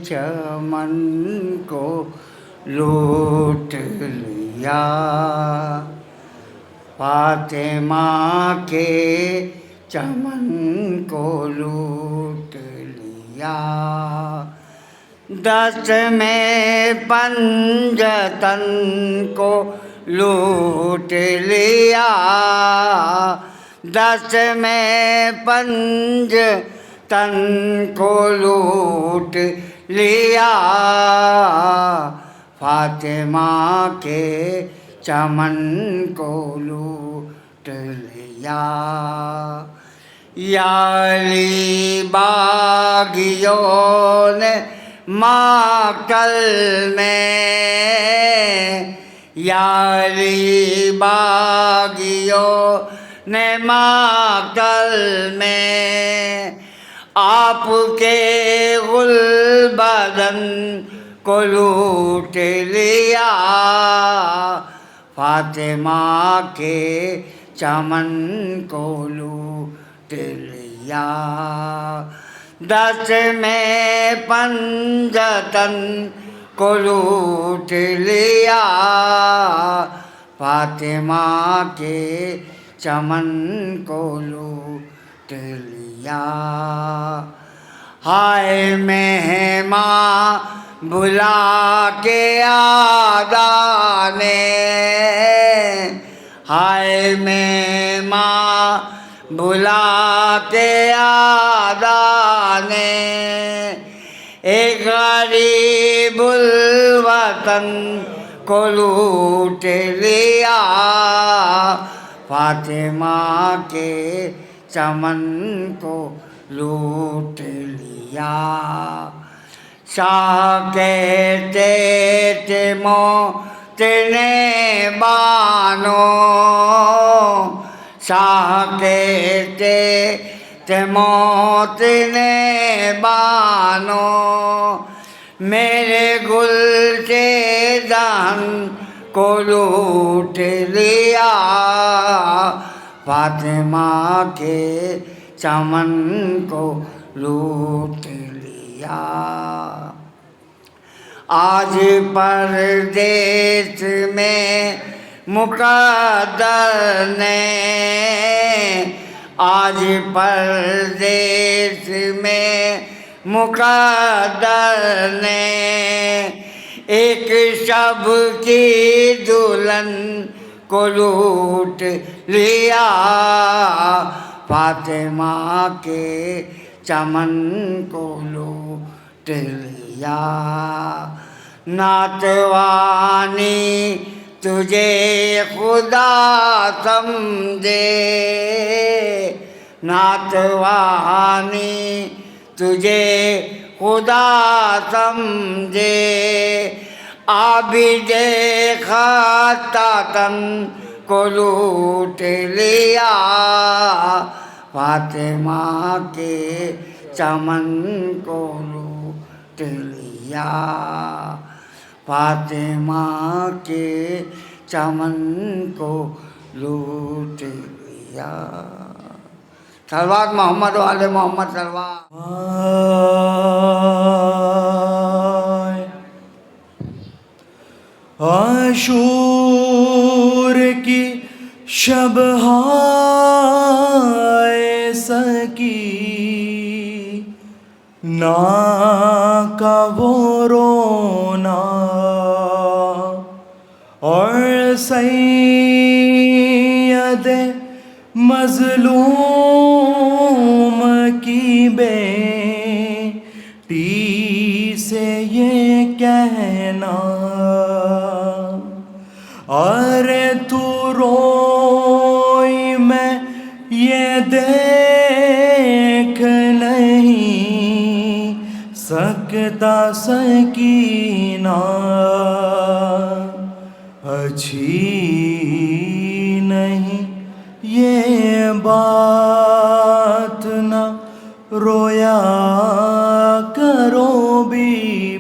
چمن کو لوٹ لیا، فاطمہ کے چمن کو لوٹ لیا، دست میں پنجتن کو لوٹ لیا، دست میں پنجتن کو لوٹ لیا، فاطمہ کے چمن کو لوٹ لیا، یا علی باغیوں نے مقتل میں، یا علی باغیوں نے مقتل میں آپ کے گلبدن کو لوٹ لیا، فاطمہ کے چمن کو لوٹ لیا، دست میں پنجتن کو لوٹ لیا، فاطمہ کے چمن کو لوٹ لیا، ہائے مہماں بلا کے آدانے، ہائے مہماں بلا کے آدانے، ایک غریب الوطن کو لوٹ لیا، فاطمہ کے چمن کو لوٹ لیا، شاہ کہتے تھے موت نے بانو، شاہ کہتے تھے موت نے بانو، میرے گل کے دہن کو لوٹ لیا، فاطمہ کے چمن کو لوٹ لیا، آج پردیس میں مقدر نے، آج پردیس میں مقدر نے ایک شب کی دلہن کو لوٹ لیا، فاطمہ کے چمن کو لوٹ لیا، ناتوانی تجھے خدا سمجھے، ناتوانی تجھے خدا سمجھے، عابد خطاطن کو لوٹ لیا، فاطمہ کے چمن کو لوٹ لیا، فاطمہ کے چمن کو لوٹ لیا، صلوات محمد و آل محمد صلوات۔ عاشور کی شب ہائے سکی، نا کا وہ رونا، اور سید مظلوم کی بیٹی سے یہ کہنا، ارے تو روئی میں یہ دیکھ نہیں سکتا سکینہ، اچھی نہیں یہ بات نہ رویا کرو بی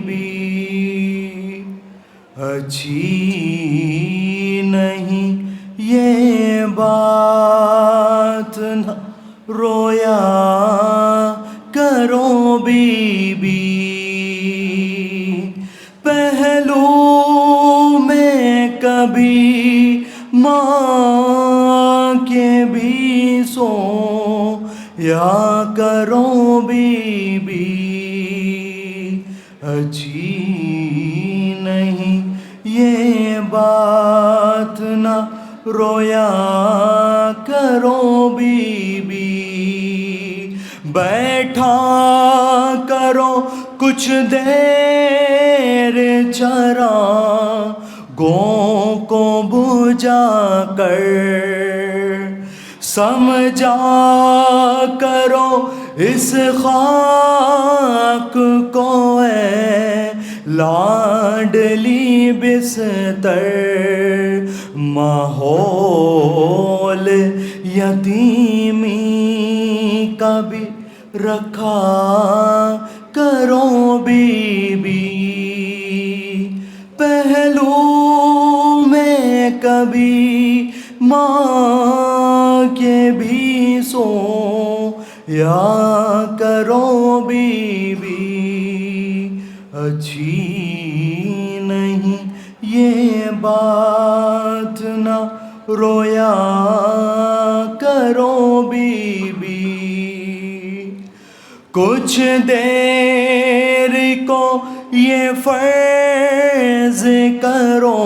بی، اچھی نہیں یہ کبھی ماں کے بھی سو یا کرو بی بی اچھی نہیں یہ بات نہ رویا کرو بی بی بیٹھا کرو کچھ دیر چرا گوں کو بجھا کر سمجھا کرو اس خاک کو اے لاڈلی بستر ماحول یتیمی کا بھی رکھا کرو بی بی پہلو میں کبھی ماں کے بھی سو یا کرو بی بی اچھی نہیں یہ بات نہ رویا کرو بی بی کچھ دیر کو یہ فرض کرو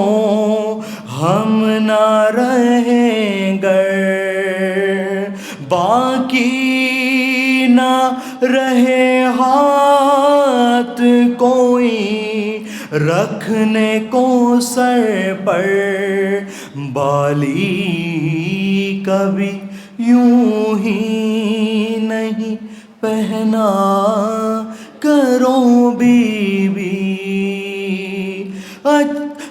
ہم نہ رہیں گر باقی نہ رہے ہاتھ کوئی رکھنے کو سر پر بالی کبھی یوں ہی نہیں پہنا کرو بی بی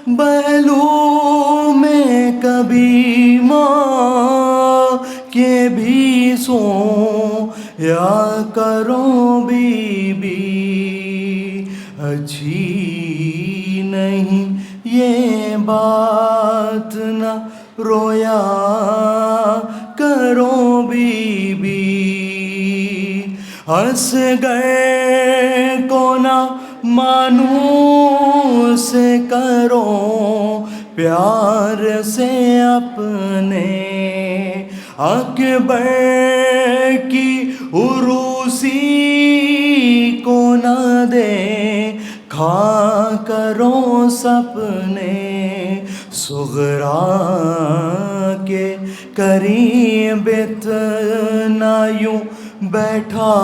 بہلو میں کبھی ماں کے بھی سو یا کرو بی بی اچھی نہیں یہ بات نہ رویا کرو بی بی اصغر کو نہ مانوس کرو پیار سے اپنے اکبر کی عروسی کو نہ دے کھا کرو سپنے صغرا کے قریب اتنا یوں بیٹھا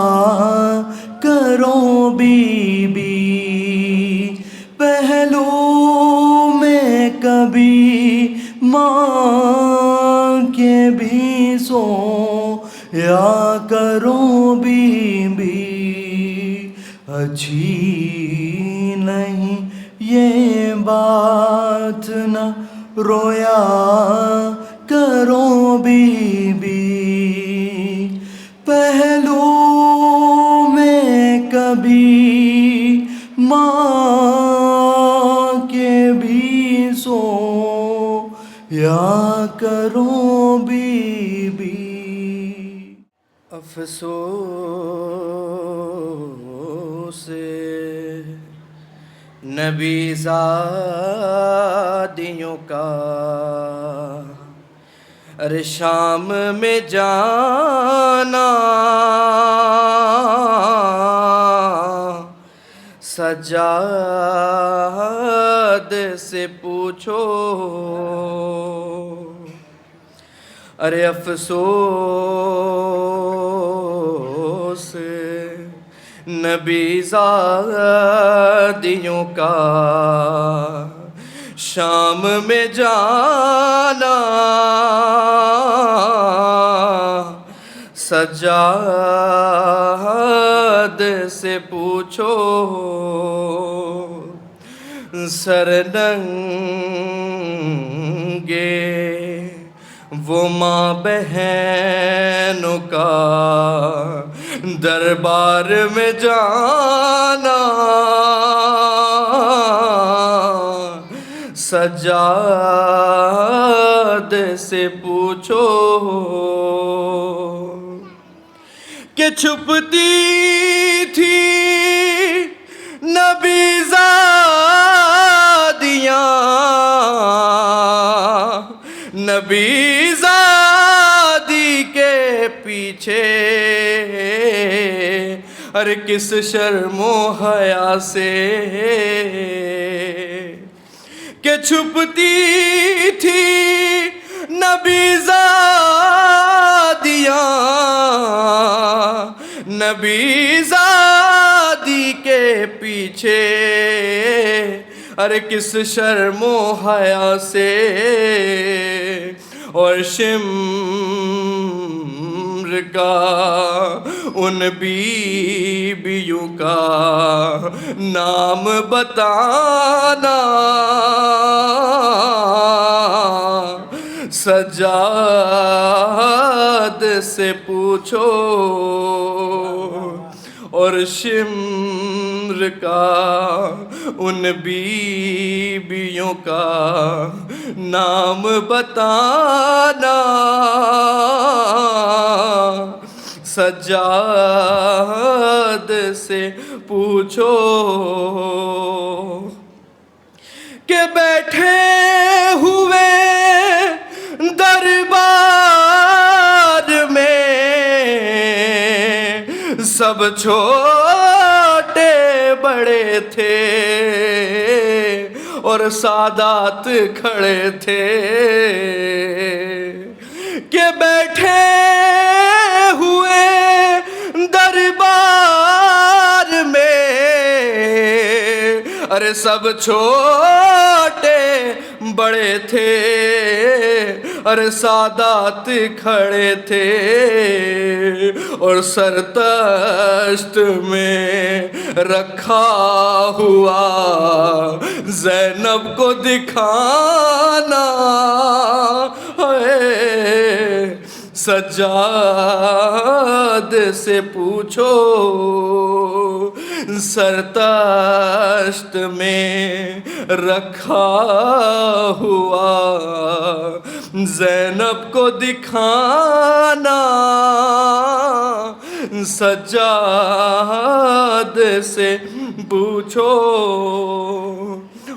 کرو بی بی پہلو میں کبھی ماں کے بھی سو یا کرو بی بی اچھی نہیں یہ بات نہ رویا کرو بی بی پہلو میں کبھی ماں کے بھی سو یا کرو بی بی افسوس نبی زادیوں کا ارے شام میں جانا سجاد سے پوچھو ارے افسوس نبی زادیوں کا شام میں جانا سجاد سے پوچھو سر ننگے وہ ماں بہنوں کا دربار میں جانا سجاد سے پوچھو کہ چھپتی تھی نبی زادیاں نبی زادی کے پیچھے ارے کس شرم و حیا سے کہ چھپتی تھی نبی زادیاں نبی زادی کے پیچھے ارے کس شرم و حیا سے اور شمر کا ان بیویوں کا نام بتانا سجاد سے پوچھو اور شمر کا ان بیویوں کا نام بتانا سجاد سے پوچھو کہ بیٹھے ہوئے دربار میں سب چھوٹے بڑے تھے اور سادات کھڑے تھے کہ بیٹھے ہوئے دربار میں ارے سب چھوٹے بڑے تھے ارے سادات کھڑے تھے اور سر تشت میں رکھا ہوا زینب کو دکھانا ہے سجاد سے پوچھو سر تشت میں رکھا ہوا زینب کو دکھانا سجاد سے پوچھو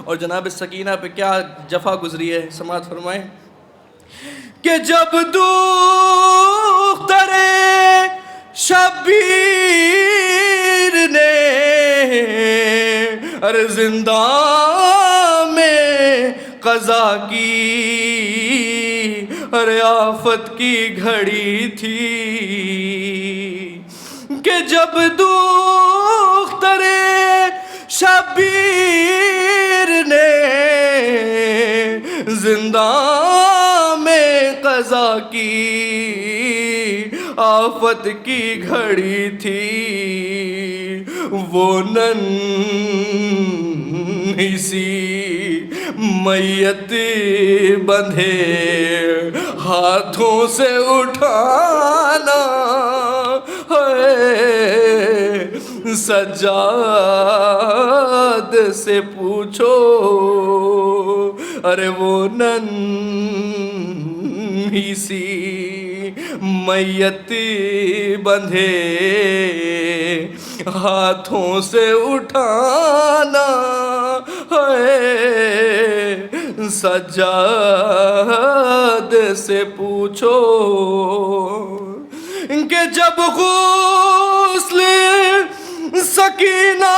اور جناب سکینہ پہ کیا جفا گزری ہے سماعت فرمائیں کہ جب دختر شبیر نے ارے زندان میں قضا کی ارے آفت کی گھڑی تھی کہ جب دختر شبیر نے زندان میں قضا کی آفت کی گھڑی تھی وہ ننھی سی میت بندھے ہاتھوں سے اٹھانا ہے سجاد سے پوچھو ارے وہ ننھی سی میت بندھے ہاتھوں سے اٹھانا ہے سجاد سے پوچھو کہ جب غسل سکینہ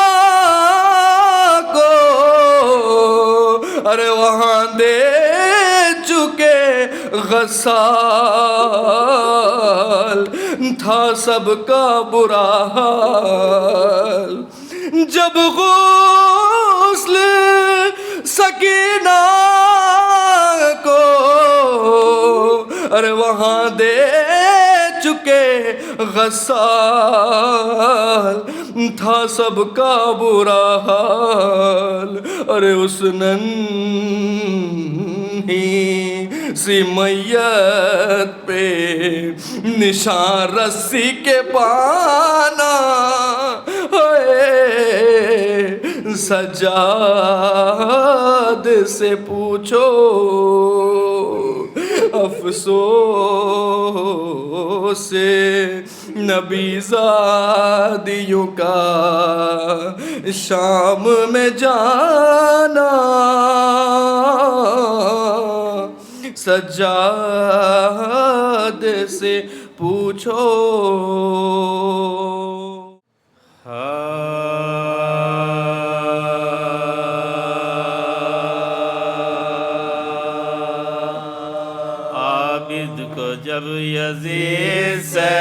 کو ارے وہاں دے چکے غسال تھا سب کا برا حال جب غسل سکینہ کو ارے وہاں دے چکے غسال تھا سب کا برا حال ارے اس ننھی سی میت پہ نشان رسی کے پانا ہے سجاد سے پوچھو افسوس نبی زادیوں کا شام میں جانا سجاد سے پوچھو عابد کو جب یزید سے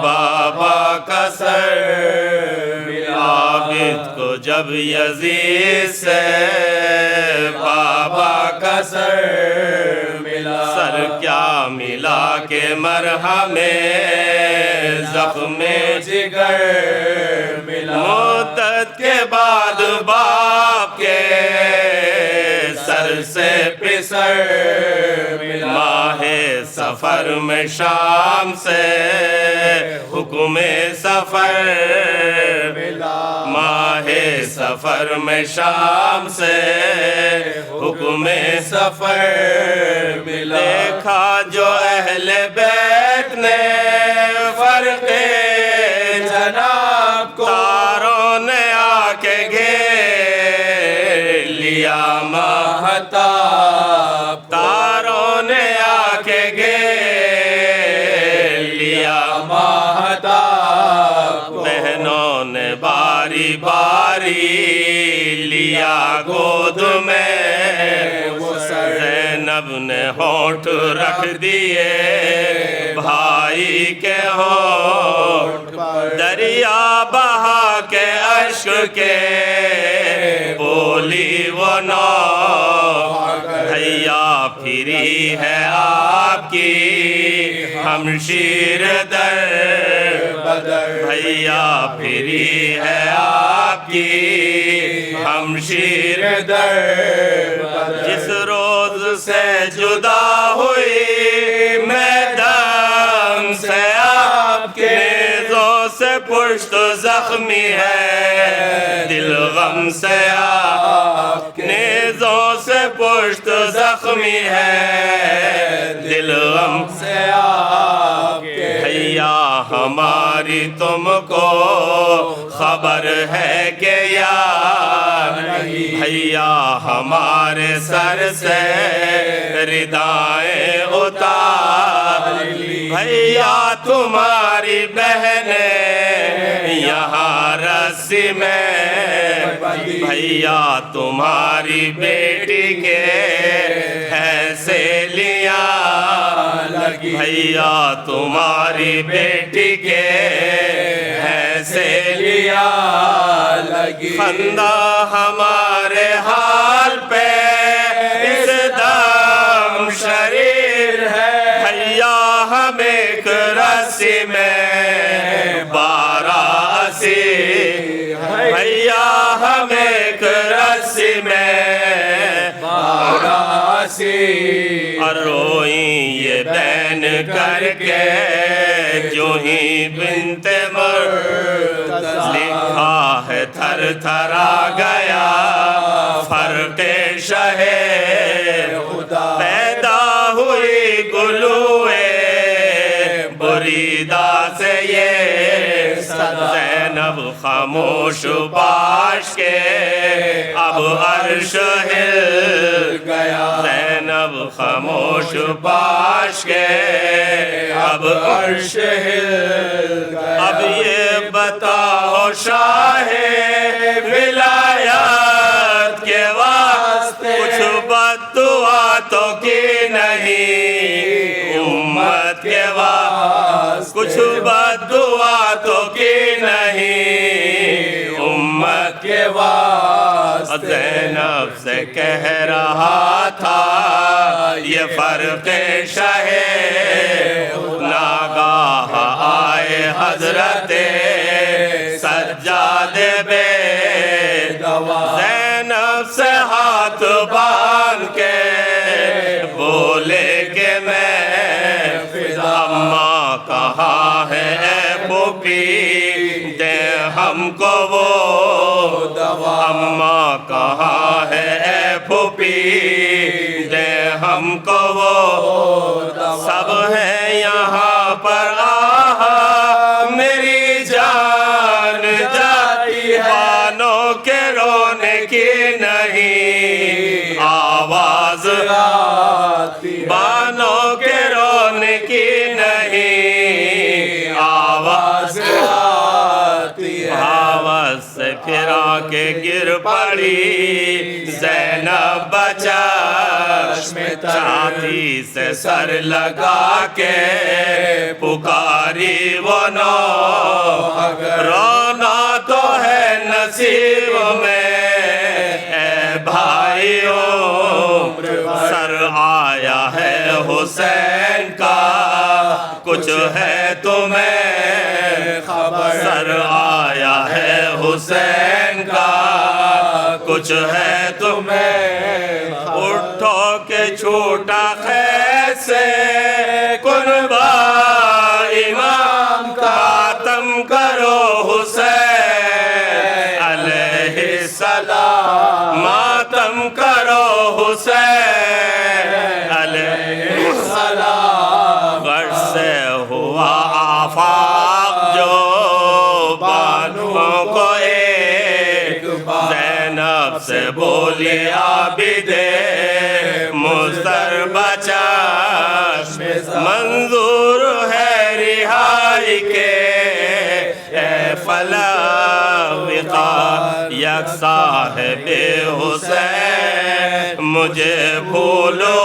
بابا کا سر ملا، عابد کو جب یزید سے بابا کا سر ملا، سر کیا ملا کہ مرہم زخم جگر ملا، مدت کے بعد باپ کے سر سے پسر ملا، ماہ سفر میں شام سے حکم سفر ملا، ماہ سفر میں شام سے حکم سفر ملا، دیکھا جو اہل بیت نے فرق جناب کو، تاروں نے آ کے گھیر لیا ماہتاب، تاروں نے آ کے گھیر لیا ماہتاب، بہنوں نے باری باری لیا گود میں، زینب نے ہونٹ رکھ دیے بھائی کے ہونٹ پر، دریا بہا کے اشک کے بولی وہ نو، بھیا پھری ہے آپ کی ہمشیر در بدر، بھیا پھری ہے آپ کی ہمشیر در بدر، جس روز سے جدا ہوئی میدان سے آپ کے، نیزوں سے پشت زخمی ہے دل غم سے آپ کے، نیزوں سے پشت زخمی ہے دل غم سے آپ کے، بھیا ہماری تم کو خبر ہے کہ یار نہیں، بھیا ہمارے سر سے ردائیں اتار لی، بھیا تمہاری بہنیں یہاں رسی میں بندھی، بھیا تمہاری بیٹی کے ایسے لیا لگی، بھیا تمہاری بیٹی کے ایسے لیا لگی، خندہ ہمارے حال پہ اس دم شریر ہے، بھیا ہم ایک رسی میں باراسی، بھیا ہم ایک رسی میں باراسی، اور روئیں یہ بین کر کے جو ہی بنت مرتضی، لکھا ہے تھر تھرا گیا فرق شہ خدا، پیدا ہوئی گلوئے بریدہ سے یہ صدا، زینب خاموش باش کے اب عرش ہل گیا، زینب خاموش باش کے اب عرش ہل گیا، اب یہ بتاؤ شاہ ولایت کے واسطے کچھ بددعا تو کی نہیں، امت کے واسطے کچھ بددعا تو کی نہیں، امت کے واسطے، زینب سے کہہ رہا تھا یہ فرق شہ، ناگاہ آئے حضرت سجاد بے دوا، زینب سے ہاتھ باندھ کے بولے کہ میں فدا، اماں کہاں ہے اے پھوپھی دے ہم کو وہ دوا، اماں کہاں ہے اے پھوپھی دے ہم کو وہ دوا، سب ہے یہاں پر آہا میری جان جاتی ہے، بانوں کے رونے کی نہیں آواز کے گر پڑی زینب بچا چھاتی سے سر لگا کے پکاری وہ نو رونا تو ہے نصیب میں اے بھائیوں سر آیا ہے حسین کا کچھ ہے تمہیں خبر سر آیا ہے حسین کا کچھ ہے تمہیں اٹھو کہ چھوٹا خیر سے قربا امام کا ماتم کرو حسین علیہ السلام ماتم کرو حسین علیہ السلام غرض سے ہوا آفاق جو بانوں کو ایک زینب سے بولی عابد مضطر بچا منظور ہے رہائی کے اے فلاوقہ یکساں ہے بے حسین مجھے بھولو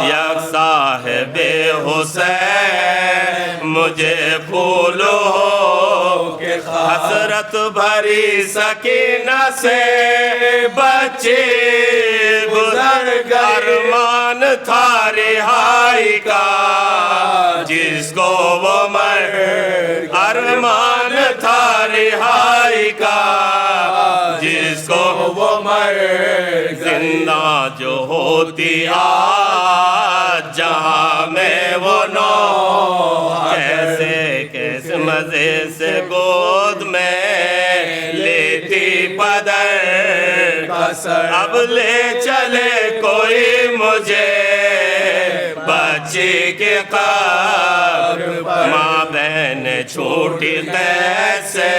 یکساں ہے بے حسین مجھے بھولو حسرت بھری سکینہ سے بچے گزر گئے ارمان تھا رہائی کا جس کو وہ مر ارمان تھا رہائی کا جس کو وہ مر زندہ جو ہوتی آج جہاں میں وہ نو کیسے مزے سے گود میں لیتی پدر اب لے چلے کوئی مجھے بچی کے قبر ماں بہن چھوٹی کیسے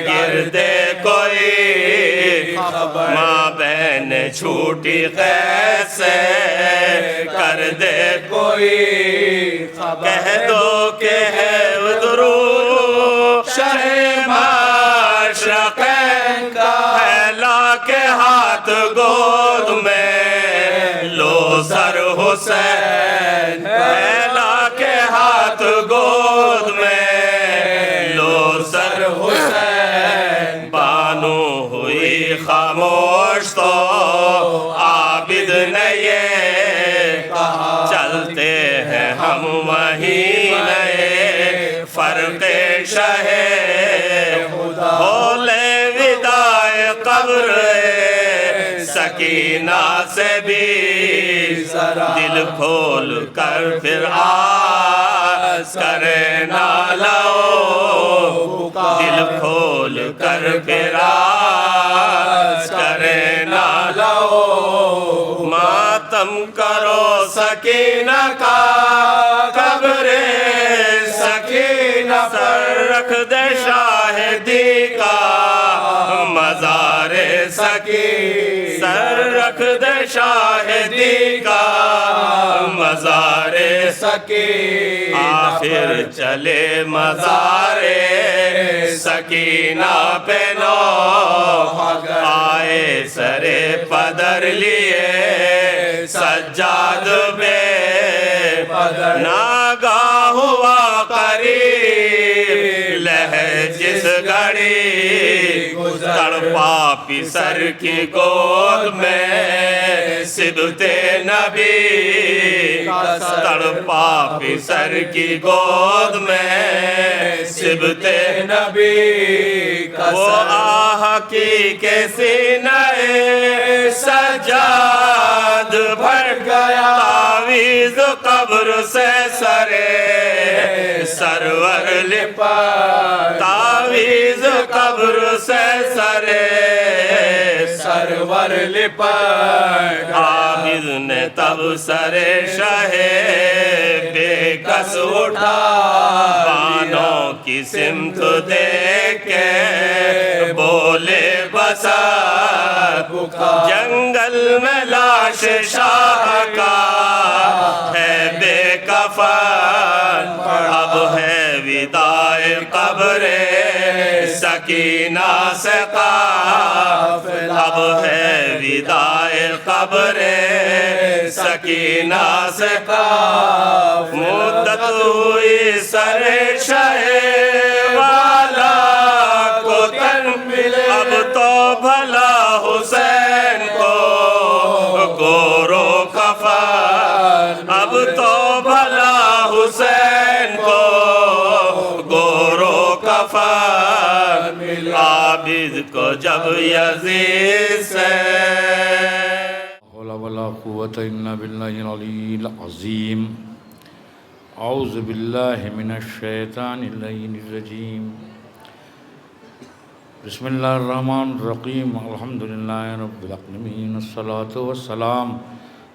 گردے کوئی ماں بہن چھوٹی کیسے کر دے کوئی کہہ دو کہ ہے ادرو شہ معشرقین کا پھیلا کے ہاتھ گود میں لو سر حسین پھیلا کے ہاتھ گود میں لو سر حسین بانو ہوئی خاموش تو عابد نے یہ کہا چلتے ہیں ہم وہیں نئے فرق شہ خدا ہو لے وداع قبر سکینہ سے بھی دل کھول کر پھر آس کرے نہ لو دل کھول کر پھر آس کرے نہ لو ماتم کرو سکینہ کا قبر سکینہ پر رکھ دے شاہدی کا مزار سکی سر رکھ دے شاہدی کا مزار سکی آخر چلے مزار سکینہ پہ نو آئے سرے پدر لیے سجاد بے ناگاہ ہوا قریب لہ جس گھڑی تڑپا پسر کی گود میں صبت نبی تڑپا پسر کی گود میں صبت نبی وہ آہ کی کے سینے سجاد بھر گیا تعویذ قبر سے سرے سرور لپا تعویذ قبر سے سرے سرور لپا عابد نے تب سرے شہ بے کس اٹھا بانوں کی سمت دیکھ کے بولے بسا جنگل میں لاش شاہ کا ہے بے کفن اب ہے وداع قبر سکینہ سکینہ سے قافلہ اب ہے وداع قبر سکینہ سے قافلہ مدت ہوئی سر شہ والا کو تن ملے اب تو بھلا حسین کو گورو کفن اب تو بھلا حسین کو گورو کفن عابد کو جب یزید سے حول ولا قوة إلا بالله العلي العظيم أعوذ بالله من الشيطان اللعين الرجيم بسم الله الرحمن الرحيم الحمد لله رب العالمين الصلاة والسلام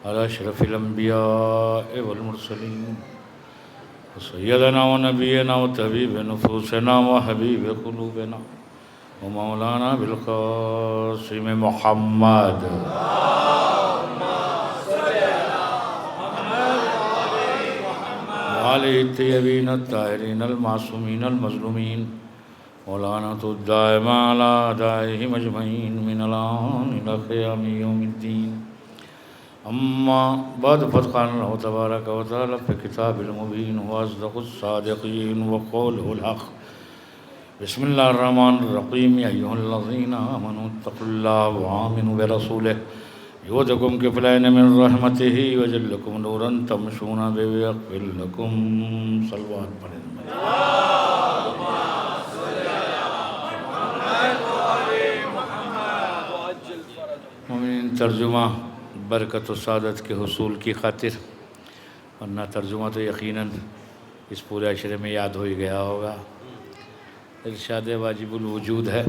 على أشرف الأنبياء والمرسلين سيدنا ونبينا وطبيب نفوسنا وحبيب قلوبنا ومولانا بالقاسم محمد وعليه الطيبين الطاهرين المعصومين المظلومين ولعنة الدائمة على أعدائهم أجمعين من الآن إلى قيام يوم الدين أما بعد فقد قال الله تبارك وتعالى في كتاب المبين وأصدق الصادقين وقوله الحق بسم الله الرحمن الرحيم يا أيها الذين آمنوا اتقوا الله وآمنوا برسوله يؤتكم كفلين من رحمته ويجعل لكم نورا تمشون به ويغفر لكم صلوات پڑھیں مومنین ترجمہ برکت و سعادت کے حصول کی خاطر ورنہ ترجمہ تو یقیناً اس پورے عشرے میں یاد ہو ہی گیا ہوگا ارشاد واجب الوجود ہے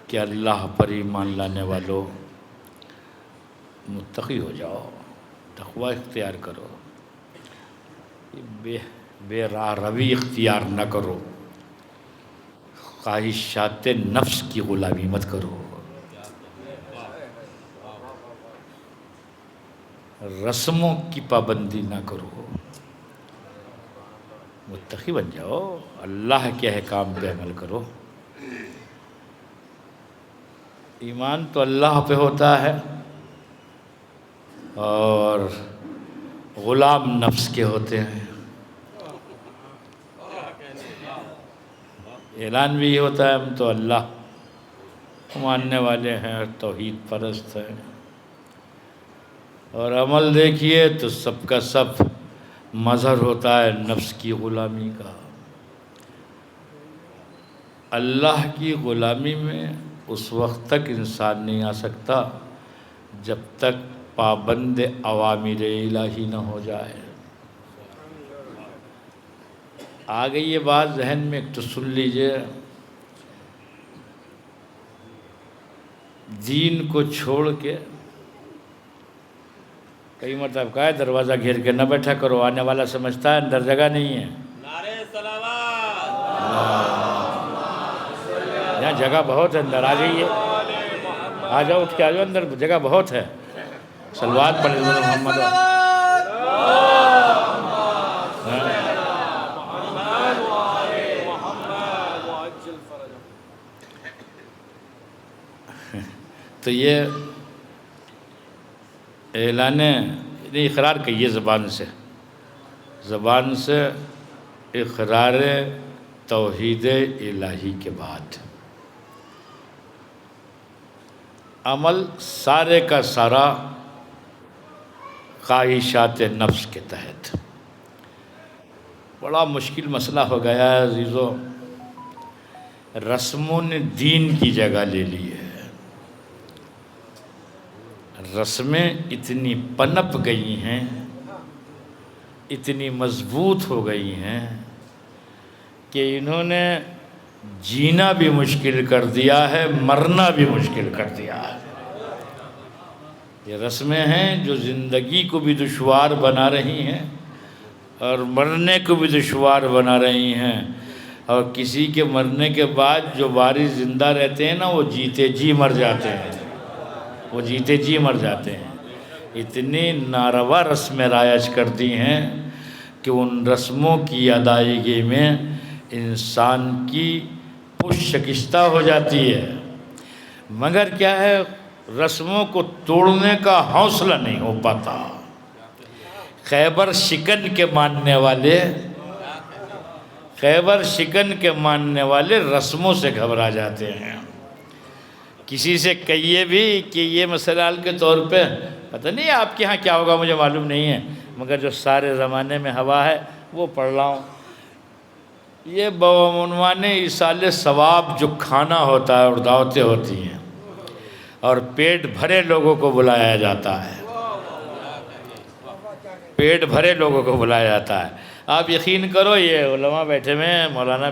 کہ اللہ پر ایمان لانے والوں متقی ہو جاؤ تقوی اختیار کرو بے راہ روی اختیار نہ کرو خواہشات نفس کی غلامی مت کرو رسموں کی پابندی نہ کرو متقی بن جاؤ اللہ کے احکام پہ عمل کرو ایمان تو اللہ پہ ہوتا ہے اور غلام نفس کے ہوتے ہیں اعلان بھی یہ ہوتا ہے ہم تو اللہ ماننے والے ہیں اور توحید پرست ہیں اور عمل دیکھیے تو سب کا سب مظہر ہوتا ہے نفس کی غلامی کا اللہ کی غلامی میں اس وقت تک انسان نہیں آ سکتا جب تک پابند اوامر الہی نہ ہو جائے آ گئی یہ بات ذہن میں ایک تو سن لیجئے دین کو چھوڑ کے کئی مرتبہ کہا ہے دروازہ گھیر کے نہ بیٹھا کرو آنے والا سمجھتا ہے اندر جگہ نہیں ہے نعرہ صلوات یہاں جگہ بہت ہے اندر آ جائیے آ جاؤ اٹھ کے آ جاؤ اندر جگہ بہت ہے صلوات پڑھ محمد تو یہ اعلان اقرار کہیے زبان سے اقرار توحید الہی کے بعد عمل سارے کا سارا خواہشات نفس کے تحت بڑا مشکل مسئلہ ہو گیا ہے عزیزو رسموں نے دین کی جگہ لے لی ہے رسمیں اتنی پنپ گئی ہیں اتنی مضبوط ہو گئی ہیں کہ انہوں نے جینا بھی مشکل کر دیا ہے مرنا بھی مشکل کر دیا ہے یہ رسمیں ہیں جو زندگی کو بھی دشوار بنا رہی ہیں اور مرنے کو بھی دشوار بنا رہی ہیں اور کسی کے مرنے کے بعد جو وارث زندہ رہتے ہیں نا وہ جیتے جی مر جاتے ہیں اتنی ناروا رسمیں رائج کر دی ہیں کہ ان رسموں کی ادائیگی میں انسان کی پشت شکستہ ہو جاتی ہے، مگر کیا ہے رسموں کو توڑنے کا حوصلہ نہیں ہو پاتا۔ خیبر شکن کے ماننے والے رسموں سے گھبرا جاتے ہیں۔ کسی سے کہیے بھی کہ یہ مثال کے طور پہ، پتہ نہیں آپ کے ہاں کیا ہوگا مجھے معلوم نہیں ہے، مگر جو سارے زمانے میں ہوا ہے وہ پڑھ رہا ہوں۔ یہ بعنوان ایصال ثواب جو کھانا ہوتا ہے اور دعوتیں ہوتی ہیں اور پیٹ بھرے لوگوں کو بلایا جاتا ہے، پیٹ بھرے لوگوں کو بلایا جاتا ہے۔ آپ یقین کرو یہ علماء بیٹھے ہوئے ہیں، مولانا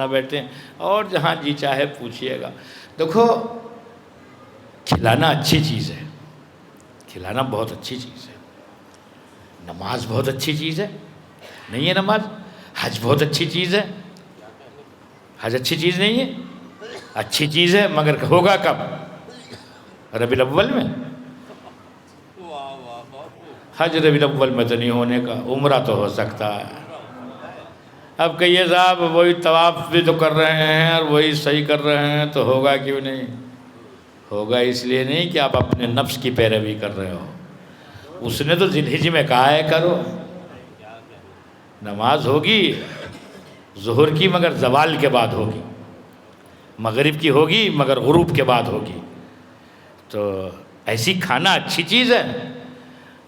بیٹھے ہیں اور جہاں جی چاہے پوچھئے گا۔ دیکھو کھلانا اچھی چیز ہے، کھلانا بہت اچھی چیز ہے، نماز بہت اچھی چیز ہے، نہیں ہے نماز؟ حج بہت اچھی چیز ہے، حج اچھی چیز نہیں ہے؟ اچھی چیز ہے، مگر ہوگا کب؟ ربیع الاول میں؟ حج ربیع الاول میں تو نہیں ہونے کا، عمرہ تو ہو سکتا ہے۔ اب کہیے صاحب وہی طواف بھی تو کر رہے ہیں اور وہی صحیح کر رہے ہیں تو ہوگا کیوں نہیں؟ ہوگا اس لیے نہیں کہ آپ اپنے نفس کی پیروی کر رہے ہو، اس نے تو ذی الحجہ میں کہا ہے کرو۔ نماز ہوگی ظہر کی مگر زوال کے بعد ہوگی، مغرب کی ہوگی مگر غروب کے بعد ہوگی، تو ایسی کھانا اچھی چیز ہے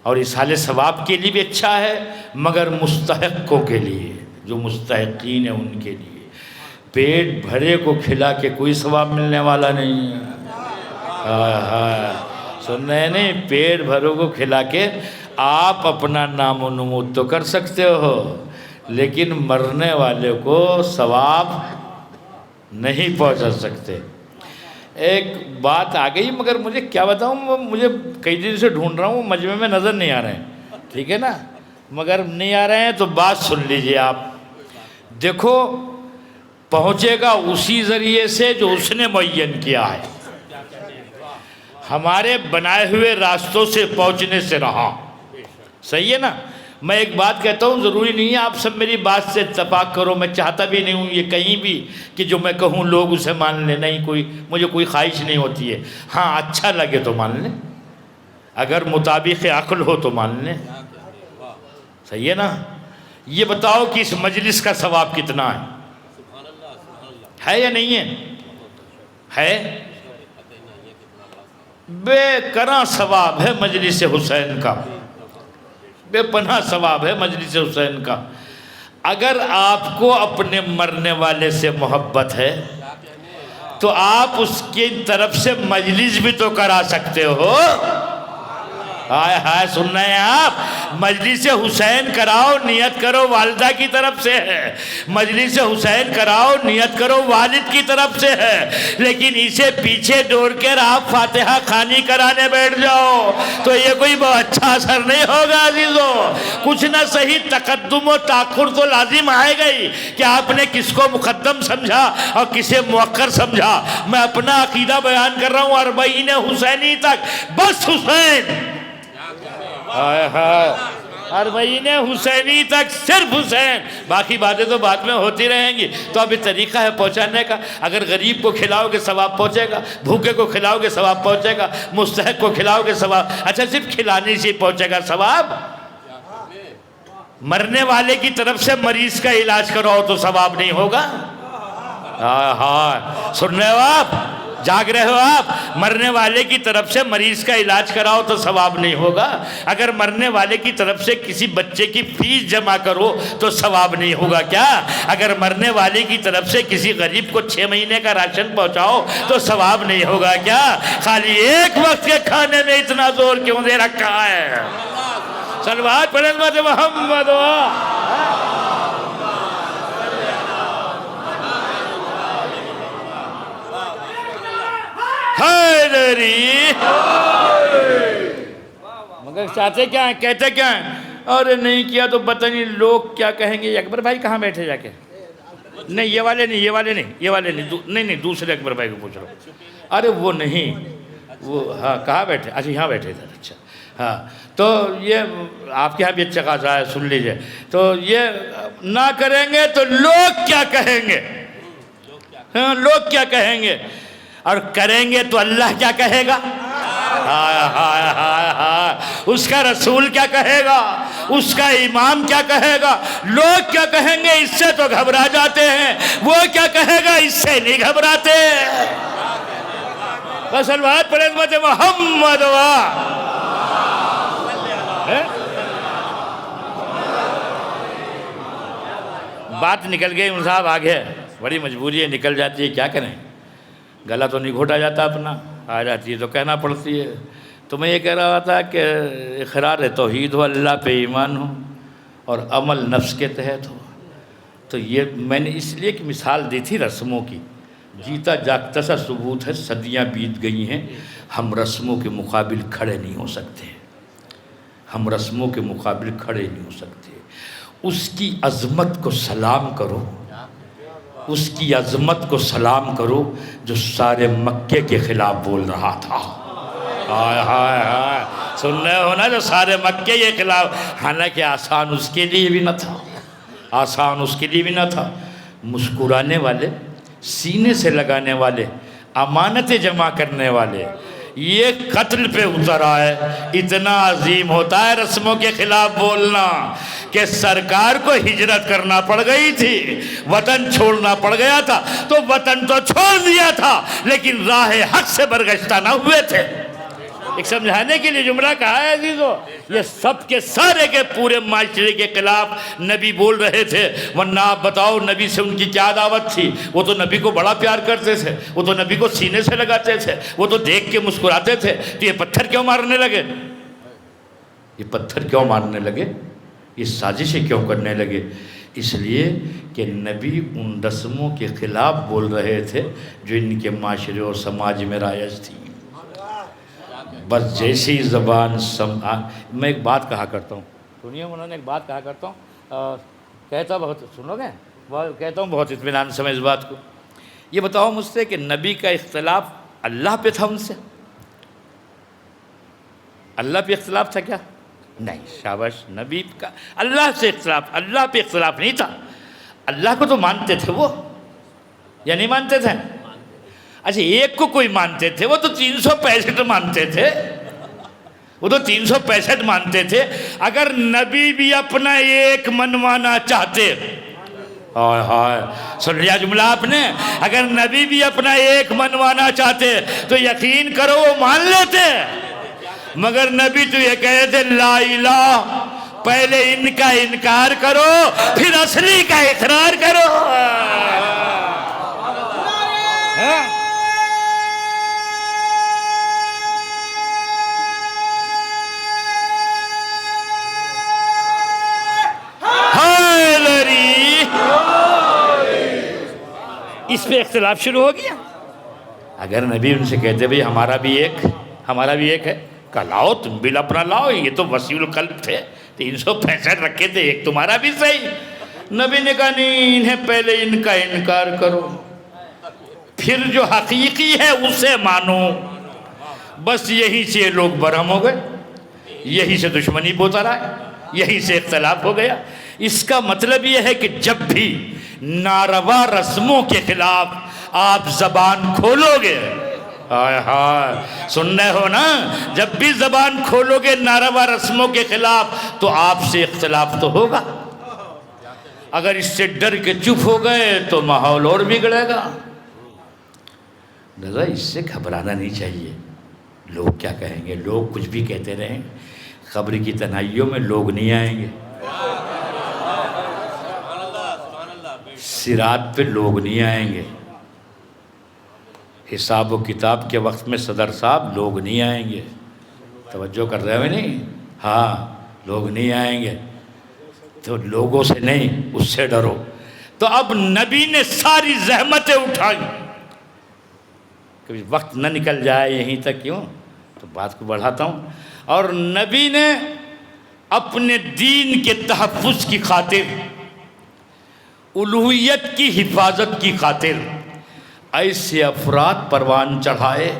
اور ایصال ثواب کے لیے بھی اچھا ہے، مگر مستحقوں کے لیے، جو مستحقین ہیں ان کے لیے۔ پیٹ بھرے کو کھلا کے کوئی ثواب ملنے والا نہیں ہے۔ سن رہے نہیں؟ پیٹ بھروں کو کھلا کے آپ اپنا نام و نمود تو کر سکتے ہو، لیکن مرنے والے کو ثواب نہیں پہنچا سکتے۔ ایک بات آ گئی مگر مجھے کیا بتاؤں، مجھے کئی دن سے ڈھونڈ رہا ہوں، مجمع میں نظر نہیں آ رہے ہیں، ٹھیک ہے نا؟ مگر نہیں آ رہے ہیں تو بات سن لیجئے آپ۔ دیکھو پہنچے گا اسی ذریعے سے جو اس نے معین کیا ہے، ہمارے بنائے ہوئے راستوں سے پہنچنے سے رہا، صحیح ہے نا؟ میں ایک بات کہتا ہوں، ضروری نہیں ہے آپ سب میری بات سے اتفاق کرو، میں چاہتا بھی نہیں ہوں یہ کہیں بھی کہ جو میں کہوں لوگ اسے مان لیں، نہیں، مجھے کوئی خواہش نہیں ہوتی ہے۔ ہاں اچھا لگے تو مان لیں، اگر مطابق عقل ہو تو مان لیں، صحیح ہے نا؟ یہ بتاؤ کہ اس مجلس کا ثواب کتنا ہے یا نہیں ہے؟ بے کراں ثواب ہے مجلس حسین کا، بے پناہ ثواب ہے مجلس حسین کا۔ اگر آپ کو اپنے مرنے والے سے محبت ہے تو آپ اس کی طرف سے مجلس بھی تو کرا سکتے ہو۔ ہائے ہائے، سن رہے ہیں آپ؟ مجلس حسین کراؤ، نیت کرو والدہ کی طرف سے ہے، مجلس حسین کراؤ نیت کرو والد کی طرف سے ہے، لیکن اسے پیچھے ڈور کر آپ فاتحہ خوانی کرانے بیٹھ جاؤ تو یہ کوئی بہت اچھا اثر نہیں ہوگا عزیزو۔ کچھ نہ صحیح تقدم و تاخر تو لازم آئے گئی کہ آپ نے کس کو مقدم سمجھا اور کسے مؤخر سمجھا۔ میں اپنا عقیدہ بیان کر رہا ہوں، 40 حسینی تک بس حسین، 40 حسینی تک صرف حسین، باقی باتیں تو بعد میں ہوتی رہیں گی۔ تو اب یہ طریقہ ہے پہنچانے کا، اگر غریب کو کھلاؤ گے ثواب پہنچے گا، بھوکے کو کھلاؤ گے ثواب پہنچے گا، مستحق کو کھلاؤ گے ثواب۔ اچھا صرف کھلانے سے پہنچے گا ثواب؟ مرنے والے کی طرف سے مریض کا علاج کراؤ تو ثواب نہیں ہوگا؟ ہاں سن رہے ہو آپ؟ جاگ رہے ہو آپ؟ مرنے والے کی طرف سے مریض کا علاج کراؤ تو ثواب نہیں ہوگا، اگر مرنے والے کی طرف سے کسی بچے کی فیس جمع کرو تو ثواب نہیں ہوگا کیا؟ اگر مرنے والے کی طرف سے کسی غریب کو 6 مہینے کا راشن پہنچاؤ تو ثواب نہیں ہوگا کیا؟ خالی ایک وقت کے کھانے میں اتنا زور کیوں دے رکھا ہے؟ صلوات پڑھیں محمد حیدری، مگر چاہتے کیا ہیں، کہتے کیا ہیں؟ ارے نہیں کیا تو پتہ نہیں لوگ کیا کہیں گے۔ اکبر بھائی کہاں بیٹھے جا کے؟ نہیں یہ والے نہیں، یہ والے نہیں، یہ والے نہیں، نہیں دوسرے اکبر بھائی کو پوچھ رہا ہوں۔ ارے وہ نہیں، وہ ہاں کہاں بیٹھے؟ اچھا یہاں بیٹھے تھے، اچھا ہاں۔ تو یہ آپ کے یہاں بھی اچھا خاصا ہے، سن لیجئے۔ تو یہ نہ کریں گے تو لوگ کیا کہیں گے؟ ہاں، لوگ کیا کہیں گے، اور کریں گے تو اللہ کیا کہے گا، ہائے ہائے ہائے ہائے، اس کا رسول کیا کہے گا، اس کا امام کیا کہے گا، لوگ کیا کہیں گے اس سے تو گھبرا جاتے ہیں، وہ کیا کہے گا اس سے نہیں گھبراتے۔ بس الواد پر عظمت محمد بات نکل گئی صاحب آگے، بڑی مجبوری ہے، نکل جاتی ہے، کیا کریں، گلا تو نہیں گھوٹا جاتا اپنا، آ جاتی ہے تو کہنا پڑتی ہے۔ تو میں یہ کہہ رہا تھا کہ اقرار توحید ہو، اللہ پہ ایمان ہو، اور عمل نفس کے تحت ہو۔ تو یہ میں نے اس لیے کہ مثال دی تھی رسموں کی، جیتا جاگتا سا ثبوت ہے، صدیاں بیت گئی ہیں، ہم رسموں کے مقابل کھڑے نہیں ہو سکتے، ہم رسموں کے مقابل کھڑے نہیں ہو سکتے۔ اس کی عظمت کو سلام کرو، اس کی عظمت کو سلام کرو جو سارے مکے کے خلاف بول رہا تھا۔ ہائے ہائے ہائے، سن رہے ہو نا، جو سارے مکے کے خلاف، حالانکہ آسان اس کے لیے بھی نہ تھا، آسان اس کے لیے بھی نہ تھا۔ مسکرانے والے، سینے سے لگانے والے، امانتیں جمع کرنے والے، یہ قتل پہ اتر آئے۔ اتنا عظیم ہوتا ہے رسموں کے خلاف بولنا کہ سرکار کو ہجرت کرنا پڑ گئی تھی، وطن چھوڑنا پڑ گیا تھا، تو وطن تو چھوڑ دیا تھا لیکن راہ حق سے برگشتہ نہ ہوئے تھے۔ ایک سمجھانے کے لیے جملہ کہا ہے عزیزو، یہ سب کے سارے کے پورے معاشرے کے خلاف نبی بول رہے تھے، ورنہ آپ بتاؤ نبی سے ان کی کیا دعوت تھی؟ وہ تو نبی کو بڑا پیار کرتے تھے، وہ تو نبی کو سینے سے لگاتے تھے، وہ تو دیکھ کے مسکراتے تھے۔ تو یہ پتھر کیوں مارنے لگے؟ یہ پتھر کیوں مارنے لگے؟ یہ سازشیں کیوں کرنے لگے؟ اس لیے کہ نبی ان رسموں کے خلاف بول رہے تھے جو ان کے معاشرے اور سماج میں رائج تھی۔ بس جیسی زبان میں ایک بات کہا کرتا ہوں، سنیے مولانا، ایک بات کہا کرتا ہوں، کہتا بہت، سنو گے، کہتا ہوں بہت اطمینان سے میں اس بات کو، یہ بتاؤ مجھ سے کہ نبی کا اختلاف اللہ پہ تھا ان سے؟ اللہ پہ اختلاف تھا کیا؟ نہیں، شاباش، نبی کا اللہ سے اختلاف، اللہ پہ اختلاف نہیں تھا۔ اللہ کو تو مانتے تھے وہ، یا نہیں مانتے تھے؟ اچھا، ایک کو کوئی مانتے تھے، وہ تو 365 مانتے تھے، وہ تو 365 مانتے تھے۔ اگر نبی بھی اپنا ایک منوانا چاہتے، ہائے ہائے، سن لیا جملہ آپ نے، اگر نبی بھی اپنا ایک منوانا چاہتے تو یقین کرو وہ مان لیتے، مگر نبی تو یہ کہے تھے لا الہ، پہلے ان کا انکار کرو پھر اصلی کا اقرار کرو۔ اس پہ اختلاف شروع ہو گیا۔ اگر نبی ان سے کہتے بھئی ہمارا بھی ایک ہے، کہ لاؤ تم بھی اپنا لاؤ، یہ تو وسیع القلب تھے، 365 رکھے تھے، ایک تمہارا بھی صحیح۔ نبی نے کہا نہیں، انہیں پہلے ان کا انکار کرو، پھر جو حقیقی ہے اسے مانو۔ بس یہی سے یہ لوگ برہم ہو گئے، یہی سے دشمنی بوتا رہا، یہی سے اختلاف ہو گیا۔ اس کا مطلب یہ ہے کہ جب بھی ناروا رسموں کے خلاف آپ زبان کھولو گے، ہائے ہائے، سننے ہو نا، جب بھی زبان کھولو گے ناروا رسموں کے خلاف تو آپ سے اختلاف تو ہوگا۔ اگر اس سے ڈر کے چپ ہو گئے تو ماحول اور بگڑے گا۔ لذا اس سے گھبرانا نہیں چاہیے، لوگ کیا کہیں گے، لوگ کچھ بھی کہتے رہیں، قبر کی تنہائیوں میں لوگ نہیں آئیں گے، صراط پہ لوگ نہیں آئیں گے، حساب و کتاب کے وقت میں صدر صاحب لوگ نہیں آئیں گے، توجہ کر رہے ہوئے نہیں؟ ہاں، لوگ نہیں آئیں گے، تو لوگوں سے نہیں، اس سے ڈرو۔ تو اب نبی نے ساری زحمتیں اٹھائی، کبھی وقت نہ نکل جائے یہیں تک، کیوں تو بات کو بڑھاتا ہوں۔ اور نبی نے اپنے دین کے تحفظ کی خاطر، الوہیت کی حفاظت کی خاطر ایسے افراد پروان چڑھائے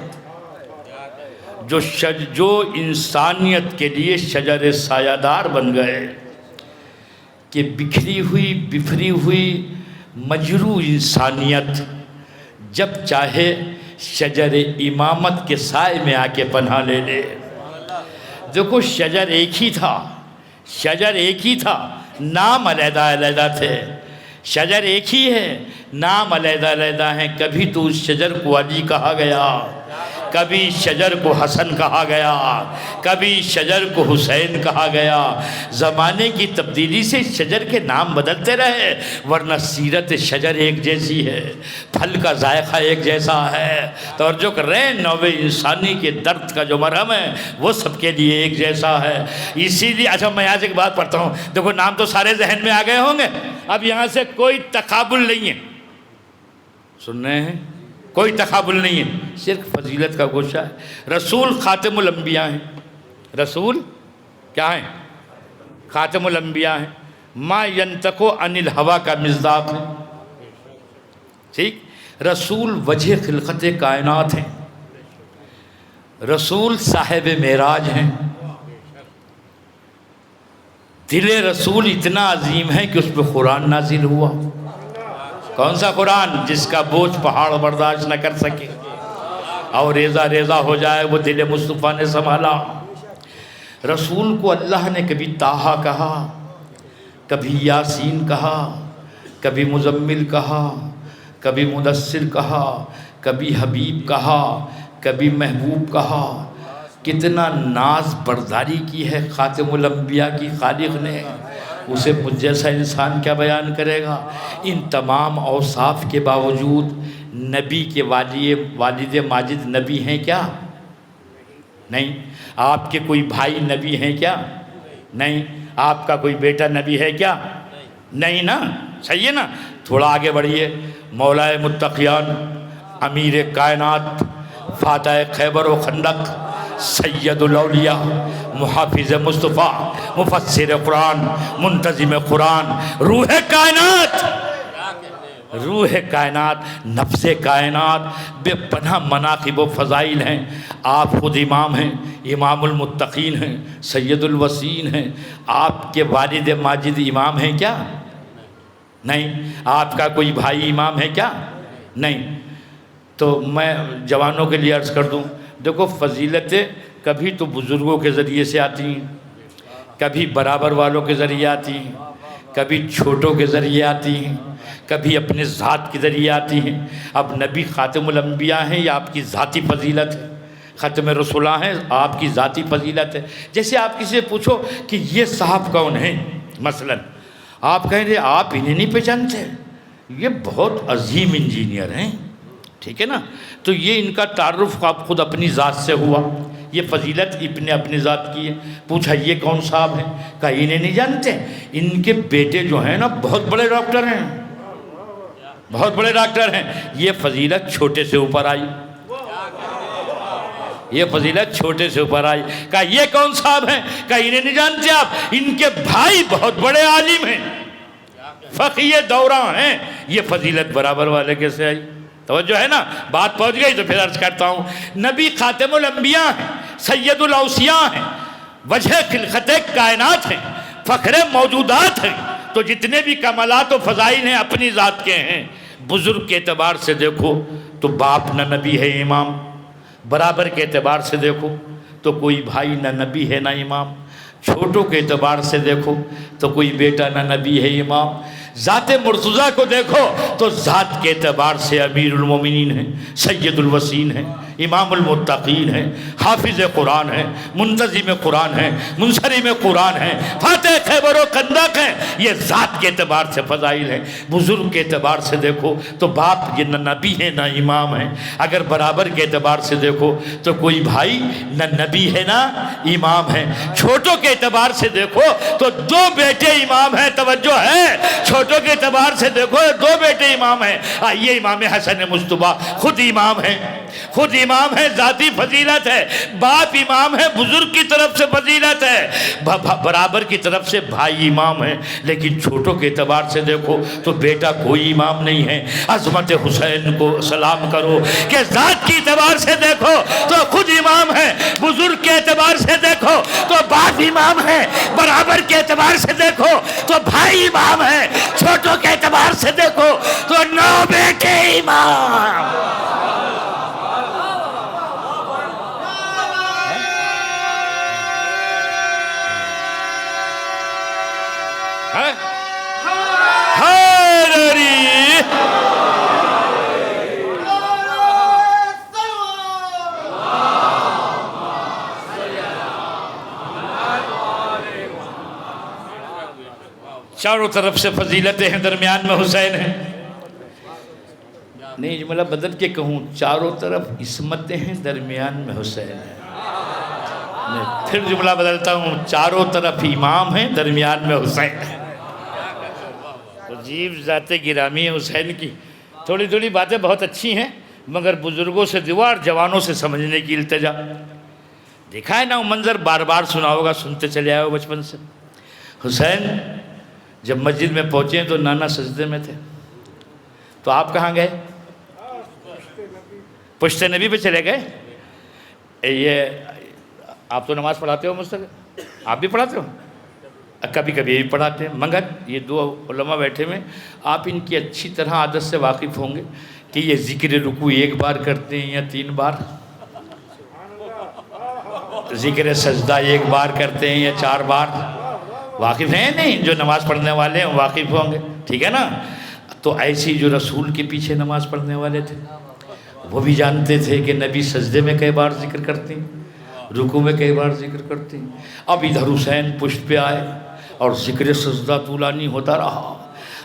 جو انسانیت کے لیے شجر سایہ دار بن گئے، کہ بکھری ہوئی بفری ہوئی مجروح انسانیت جب چاہے شجر امامت کے سائے میں آ کے پناہ لے لے۔ دیکھو شجر ایک ہی تھا، شجر ایک ہی تھا، نام علیحدہ علیحدہ تھے۔ شجر ایک ہی ہے، نام علیحدہ علیحدہ ہیں۔ کبھی تو اس شجر کو علی کہا گیا، کبھی شجر کو حسن کہا گیا، کبھی شجر کو حسین کہا گیا۔ زمانے کی تبدیلی سے شجر کے نام بدلتے رہے، ورنہ سیرت شجر ایک جیسی ہے، پھل کا ذائقہ ایک جیسا ہے۔ توجہ کر رہے ہیں، نوع انسانی کے درد کا جو مرہم ہے وہ سب کے لیے ایک جیسا ہے۔ اسی لیے اچھا میں یہاں سے ایک بات پڑھتا ہوں، دیکھو نام تو سارے ذہن میں آ گئے ہوں گے، اب یہاں سے کوئی تقابل نہیں ہے، سن رہے ہیں؟ کوئی تقابل نہیں ہے، صرف فضیلت کا گوشہ ہے۔ رسول خاتم الانبیاء ہیں، رسول کیا ہیں؟ خاتم الانبیاء ہیں۔ ما ینطق عن الہوا کا مصداق ہے، ٹھیک؟ رسول وجہ خلقت کائنات ہیں، رسول صاحب معراج ہیں۔ دل رسول اتنا عظیم ہے کہ اس پہ قرآن نازل ہوا۔ کون سا قرآن؟ جس کا بوجھ پہاڑ برداشت نہ کر سکے اور ریزہ ریزہ ہو جائے، وہ دل مصطفیٰ نے سنبھالا۔ رسول کو اللہ نے کبھی طٰہٰ کہا، کبھی یاسین کہا، کبھی مزمل کہا، کبھی مدثر کہا، کبھی حبیب کہا، کبھی محبوب کہا۔ کتنا ناز برداری کی ہے خاتم الانبیاء کی خالق نے، اسے مجھ جیسا انسان کیا بیان کرے گا؟ ان تمام اوصاف کے باوجود نبی کے والد ماجد نبی ہیں کیا؟ نہیں۔ آپ کے کوئی بھائی نبی ہیں کیا؟ نہیں۔ آپ کا کوئی بیٹا نبی ہے کیا؟ نہیں نا، صحیح ہے نا؟ تھوڑا آگے بڑھیے، مولا متقیان، امیر کائنات، فاتح خیبر و خندق، سید الاولیاء، محافظ مصطفیٰ، مفسر قرآن، منتظم قرآن، روح کائنات، روح کائنات، نفس کائنات، بے پناہ مناقب و فضائل ہیں۔ آپ خود امام ہیں، امام المتقین ہیں، سید الوسین ہیں۔ آپ کے والد ماجد امام ہیں کیا؟ نہیں۔ آپ کا کوئی بھائی امام ہے کیا؟ نہیں۔ تو میں جوانوں کے لیے عرض کر دوں، دیکھو فضیلتیں کبھی تو بزرگوں کے ذریعے سے آتی ہیں، کبھی برابر والوں کے ذریعے آتی ہیں، کبھی چھوٹوں کے ذریعے آتی ہیں، کبھی اپنے ذات کے ذریعے آتی ہیں۔ اب نبی خاتم الانبیاء ہیں، یہ آپ کی ذاتی فضیلت ہے، ختم رسولہ ہیں، آپ کی ذاتی فضیلت ہے۔ جیسے آپ کسی سے پوچھو کہ یہ صاحب کون ہیں، مثلا آپ کہیں گے آپ انہیں نہیں پہچانتے، یہ بہت عظیم انجینئر ہیں، ٹھیک ہے نا؟ تو یہ ان کا تعارف آپ خود اپنی ذات سے ہوا، یہ فضیلت اپنی ذات کی ہے۔ پوچھا یہ کون صاحب ہیں؟ کہا انہیں نہیں جانتے، ان کے بیٹے جو ہیں نا بہت بڑے ڈاکٹر ہیں، بہت بڑے ڈاکٹر ہیں۔ یہ فضیلت چھوٹے سے اوپر آئی، یہ فضیلت چھوٹے سے اوپر آئی۔ کہا یہ کون صاحب ہیں؟ کہا انہیں نہیں جانتے آپ، ان کے بھائی بہت بڑے عالم ہیں، فقیہ دوراں ہیں۔ یہ فضیلت برابر والے کیسے آئی؟ توجہ ہے نا؟ بات پہنچ گئی تو پھر عرض کرتا ہوں، نبی خاتم الانبیاء ہیں، سید الاوصیاء ہیں، وجہ خلقت کائنات ہیں، فخر موجودات ہیں۔ تو جتنے بھی کمالات و فضائل ہیں اپنی ذات کے ہیں۔ بزرگ کے اعتبار سے دیکھو تو باپ نہ نبی ہے امام، برابر کے اعتبار سے دیکھو تو کوئی بھائی نہ نبی ہے نہ امام، چھوٹوں کے اعتبار سے دیکھو تو کوئی بیٹا نہ نبی ہے امام، ذات مرتضیٰ کو دیکھو تو ذات کے اعتبار سے امیر المومنین ہیں، سید الوسین ہیں، امام المتقین ہیں، حافظ قرآن ہیں، منتظم قرآن ہیں، منصرم قرآن ہیں، فاتح خیبر و خندق ہیں۔ یہ ذات کے اعتبار سے فضائل ہیں۔ بزرگ کے اعتبار سے دیکھو تو باپ یہ نہ نبی ہے نہ امام ہے۔ اگر برابر کے اعتبار سے دیکھو تو کوئی بھائی نہ نبی ہے نہ امام ہے۔ چھوٹوں کے اعتبار سے دیکھو تو دو بیٹے امام ہیں، توجہ ہے، چھوٹوں کے اعتبار سے دیکھو دو بیٹے امام ہیں۔ یہ امام حسن مصطفیٰ خود امام ہیں، خود امام ہے، ذاتی فضیلت ہے۔ باپ امام ہے، بزرگ کی طرف سے فضیلت ہے، برابر کی طرف سے بھائی امام ہے۔ لیکن چھوٹوں کے اعتبار سے دیکھو تو بیٹا کوئی امام نہیں ہے۔ عظمت حسین کو سلام کرو کہ ذات کی اعتبار سے دیکھو تو خود امام ہے، بزرگ کے اعتبار سے دیکھو تو باپ طرف امام ہیں، برابر کے اعتبار سے دیکھو تو بھائی امام ہیں، چھوٹوں کے اعتبار سے دیکھو تو 9 بیٹے امام۔ چاروں طرف سے فضیلتیں ہیں، درمیان میں حسین ہیں۔ نہیں جملہ بدل کے کہوں، چاروں طرف عصمتیں ہیں، درمیان میں حسین ہیں۔ پھر جملہ بدلتا ہوں، چاروں طرف امام ہیں، درمیان میں حسین ہیں۔ عجیب ذات گرامی ہے حسین کی۔ تھوڑی تھوڑی باتیں بہت اچھی ہیں، مگر بزرگوں سے دعا اور جوانوں سے سمجھنے کی التجا۔ دیکھا ہے نا وہ منظر، بار بار سنا ہوگا، سنتے چلے آئے ہو بچپن سے۔ حسین جب مسجد میں پہنچے تو نانا سجدے میں تھے، تو آپ کہاں گئے؟ پشت نبی پہ چلے گئے۔ یہ آپ تو نماز پڑھاتے ہو مستقل، آپ بھی پڑھاتے ہو؟ کبھی کبھی یہ بھی پڑھاتے ہیں، مگر یہ دو علماء بیٹھے میں آپ ان کی اچھی طرح عادت سے واقف ہوں گے کہ یہ ذکر رکوع ایک بار کرتے ہیں یا 3 بار، ذکر سجدہ ایک بار کرتے ہیں یا 4 بار، واقف ہیں نہیں؟ جو نماز پڑھنے والے ہیں واقف ہوں گے، ٹھیک ہے نا؟ تو ایسی جو رسول کے پیچھے نماز پڑھنے والے تھے وہ بھی جانتے تھے کہ نبی سجدے میں کئی بار ذکر کرتے ہیں، رکوع میں کئی بار ذکر کرتے ہیں۔ اب ادھر حسین پشت پہ آئے اور ذکر سجدہ طولانی ہوتا رہا۔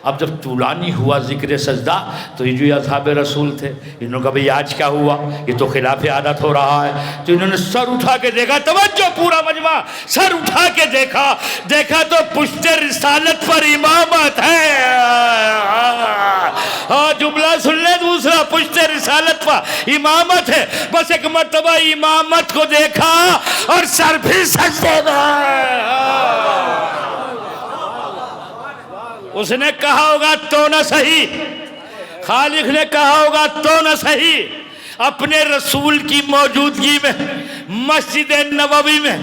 اب جب طولانی ہوا ذکر سجدہ تو یہ جو اصحاب رسول تھے، انہوں نے کہا بھئی آج کیا ہوا، یہ تو خلاف عادت ہو رہا ہے۔ تو انہوں نے سر اٹھا کے دیکھا، توجہ پورا مجمع، سر اٹھا کے دیکھا تو پشت رسالت پر امامت ہے۔ جملہ سن لیں دوسرا، پشت رسالت پر امامت ہے۔ بس ایک مرتبہ امامت کو دیکھا اور سر بھی سجدے میں۔ اس نے کہا ہوگا تو نہ صحیح، خالق نے کہا ہوگا تو نہ صحیح، اپنے رسول کی موجودگی میں مسجد نبوی میں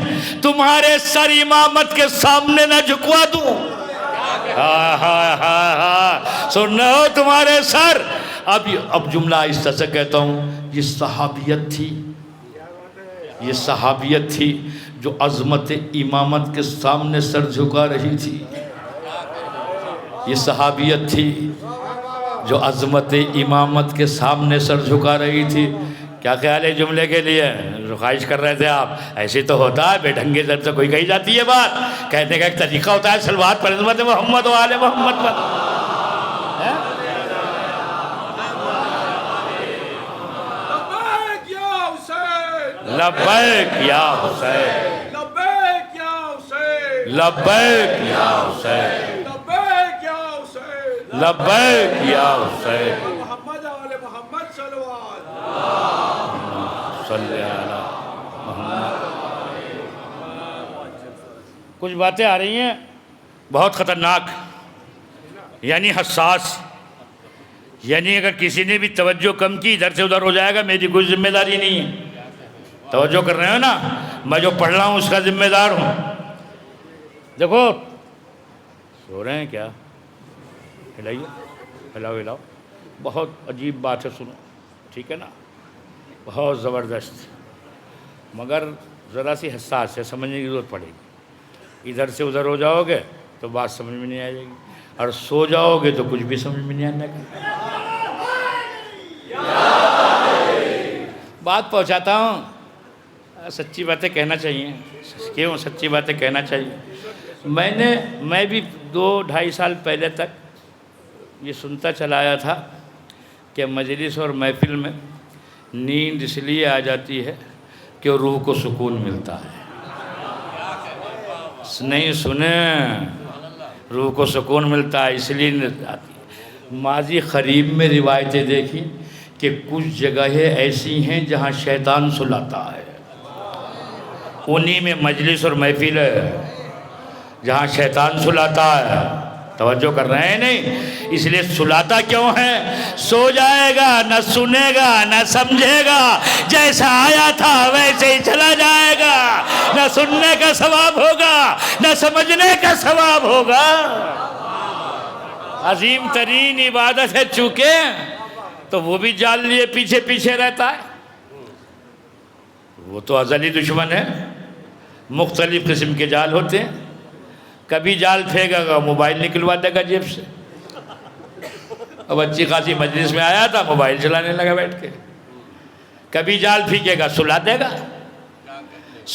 تمہارے سر امامت کے سامنے نہ جھکوا دوں؟ سننا ہو تمہارے سر۔ اب جملہ آہستہ سے کہتا ہوں، یہ صحابیت تھی جو عظمت امامت کے سامنے سر جھکا رہی تھی۔ یہ صحابیت تھی جو عظمت امامت کے سامنے سر جھکا رہی تھی۔ کیا خیال ہے جملے کے لیے؟ خواہش کر رہے تھے آپ؟ ایسے تو ہوتا ہے، بے ڈھنگے سر سے کوئی کہی جاتی ہے بات، کہنے کا ایک طریقہ ہوتا ہے، صلوات پر عظمت محمد و آل محمد پر۔ لبیک یا حسین، لبیک یا حسین، لبیک یا حسین، لبیک یا حسین، لبیک یا حسین، محمد آل محمد صلوات۔ صلی علی محمد۔ کچھ باتیں آ رہی ہیں بہت خطرناک، یعنی حساس، یعنی اگر کسی نے بھی توجہ کم کی ادھر سے ادھر ہو جائے گا، میری کوئی ذمہ داری نہیں ہے۔ توجہ کر رہے ہو نا؟ میں جو پڑھ رہا ہوں اس کا ذمہ دار ہوں۔ دیکھو سو رہے ہیں کیا؟ ہلائیے، ہلاؤ، بہت عجیب بات ہے، سنو، ٹھیک ہے نا؟ بہت زبردست، مگر ذرا سی حساس ہے، سمجھنے کی ضرورت پڑے گی۔ ادھر سے ادھر ہو جاؤ گے تو بات سمجھ میں نہیں آ جائے گی، اور سو جاؤ گے تو کچھ بھی سمجھ میں نہیں آنے گا۔ بات پہنچاتا ہوں، سچی باتیں کہنا چاہیے، کیوں سچی باتیں کہنا چاہیے۔ میں بھی 2-2.5 سال پہلے تک یہ سنتا چلایا تھا کہ مجلس اور محفل میں نیند اس لیے آ جاتی ہے کہ روح کو سکون ملتا ہے۔ نہیں سنیں، روح کو سکون ملتا ہے اس لیے نیند آتی ہے۔ ماضی قریب میں روایتیں دیکھی کہ کچھ جگہیں ایسی ہیں جہاں شیطان سلاتا ہے، انہی میں مجلس اور محفل ہے جہاں شیطان سلاتا ہے۔ توجہ کر رہے ہیں نہیں؟ اس لیے سلاتا کیوں ہے؟ سو جائے گا، نہ سنے گا، نہ سمجھے گا، جیسا آیا تھا ویسے ہی چلا جائے گا، نہ سننے کا ثواب ہوگا نہ سمجھنے کا ثواب ہوگا. عظیم ترین عبادت ہے چونکہ تو وہ بھی جال لیے پیچھے پیچھے رہتا ہے. وہ تو ازلی دشمن ہے. مختلف قسم کے جال ہوتے ہیں. کبھی جال پھینکے گا موبائل نکلوا دے گا جیب سے. اب اچھی خاصی مجلس میں آیا تھا موبائل چلانے لگا بیٹھ کے. کبھی جال پھینکے گا سلا دے گا.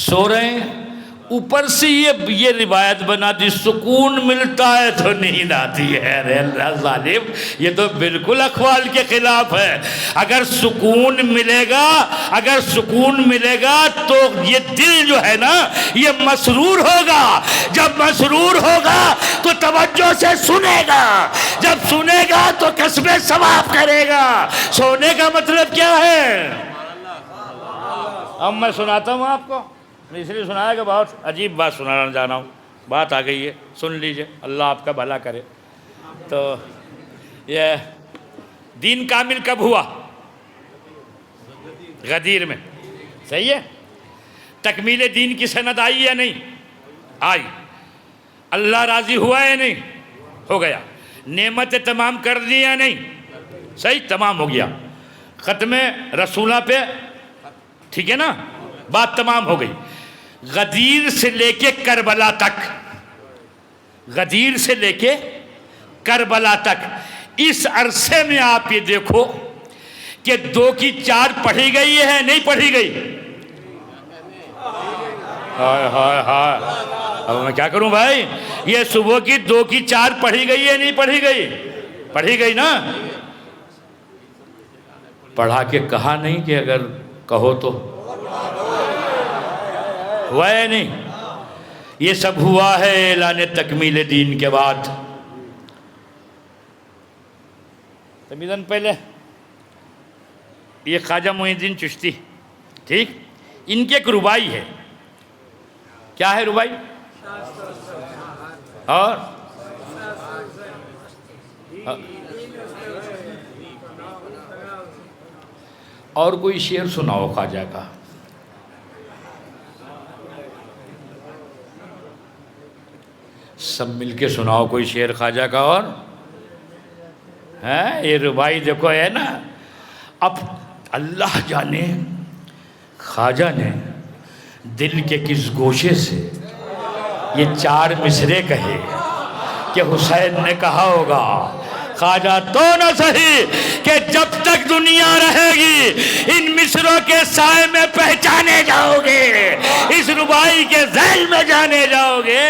سو رہے ہیں اوپر سے یہ روایت بنا دی سکون ملتا ہے تو نیند آتی ہے. ارے اللہ ظالم یہ تو بالکل اقوال کے خلاف ہے. اگر سکون ملے گا تو یہ دل جو ہے نا یہ مسرور ہوگا. جب مسرور ہوگا تو توجہ سے سنے گا. جب سنے گا تو کسب ثواب کرے گا. سونے کا مطلب کیا ہے؟ اب میں سناتا ہوں آپ کو. اس لیے سنایا کہ بہت عجیب بات سنانا جا رہا ہوں. بات آ گئی ہے سن لیجئے. اللہ آپ کا بھلا کرے. تو یہ دین کامل کب ہوا؟ غدیر میں. صحیح ہے. تکمیل دین کی سند آئی یا نہیں آئی؟ اللہ راضی ہوا یا نہیں ہو گیا؟ نعمتیں تمام کر دی یا نہیں؟ صحیح تمام ہو گیا. ختم رسولہ پہ ٹھیک ہے نا بات تمام ہو گئی. غدیر سے لے کے کربلا تک اس عرصے میں آپ یہ دیکھو کہ 2 کی 4 پڑھی گئی ہے نہیں پڑھی گئی؟ ہائے ہائے ہائے اب میں کیا کروں بھائی. یہ صبح کی 2 کی 4 پڑھی گئی ہے نہیں پڑھی گئی؟ پڑھی گئی نا. پڑھا کے کہا نہیں کہ اگر کہو تو ہوا ہے نہیں. یہ سب ہوا ہے اعلان تکمیل دین کے بعد. تمیزن پہلے یہ خواجہ معین الدین چشتی ٹھیک ان کی ایک ربائی ہے. کیا ہے ربائی؟ اور کوئی شعر سناؤ خواجہ کا. سب مل کے سناؤ کوئی شعر خواجہ کا. اور یہ ربائی دیکھو ہے نا. اب اللہ جانے خواجہ نے دل کے کس گوشے سے یہ 4 مصرے کہے کہ حسین نے کہا ہوگا خواجہ تو نہ سہی کہ جب تک دنیا رہے گی ان مصروں کے سائے میں پہچانے جاؤ گے. اس ربائی کے ذیل میں جانے جاؤ گے.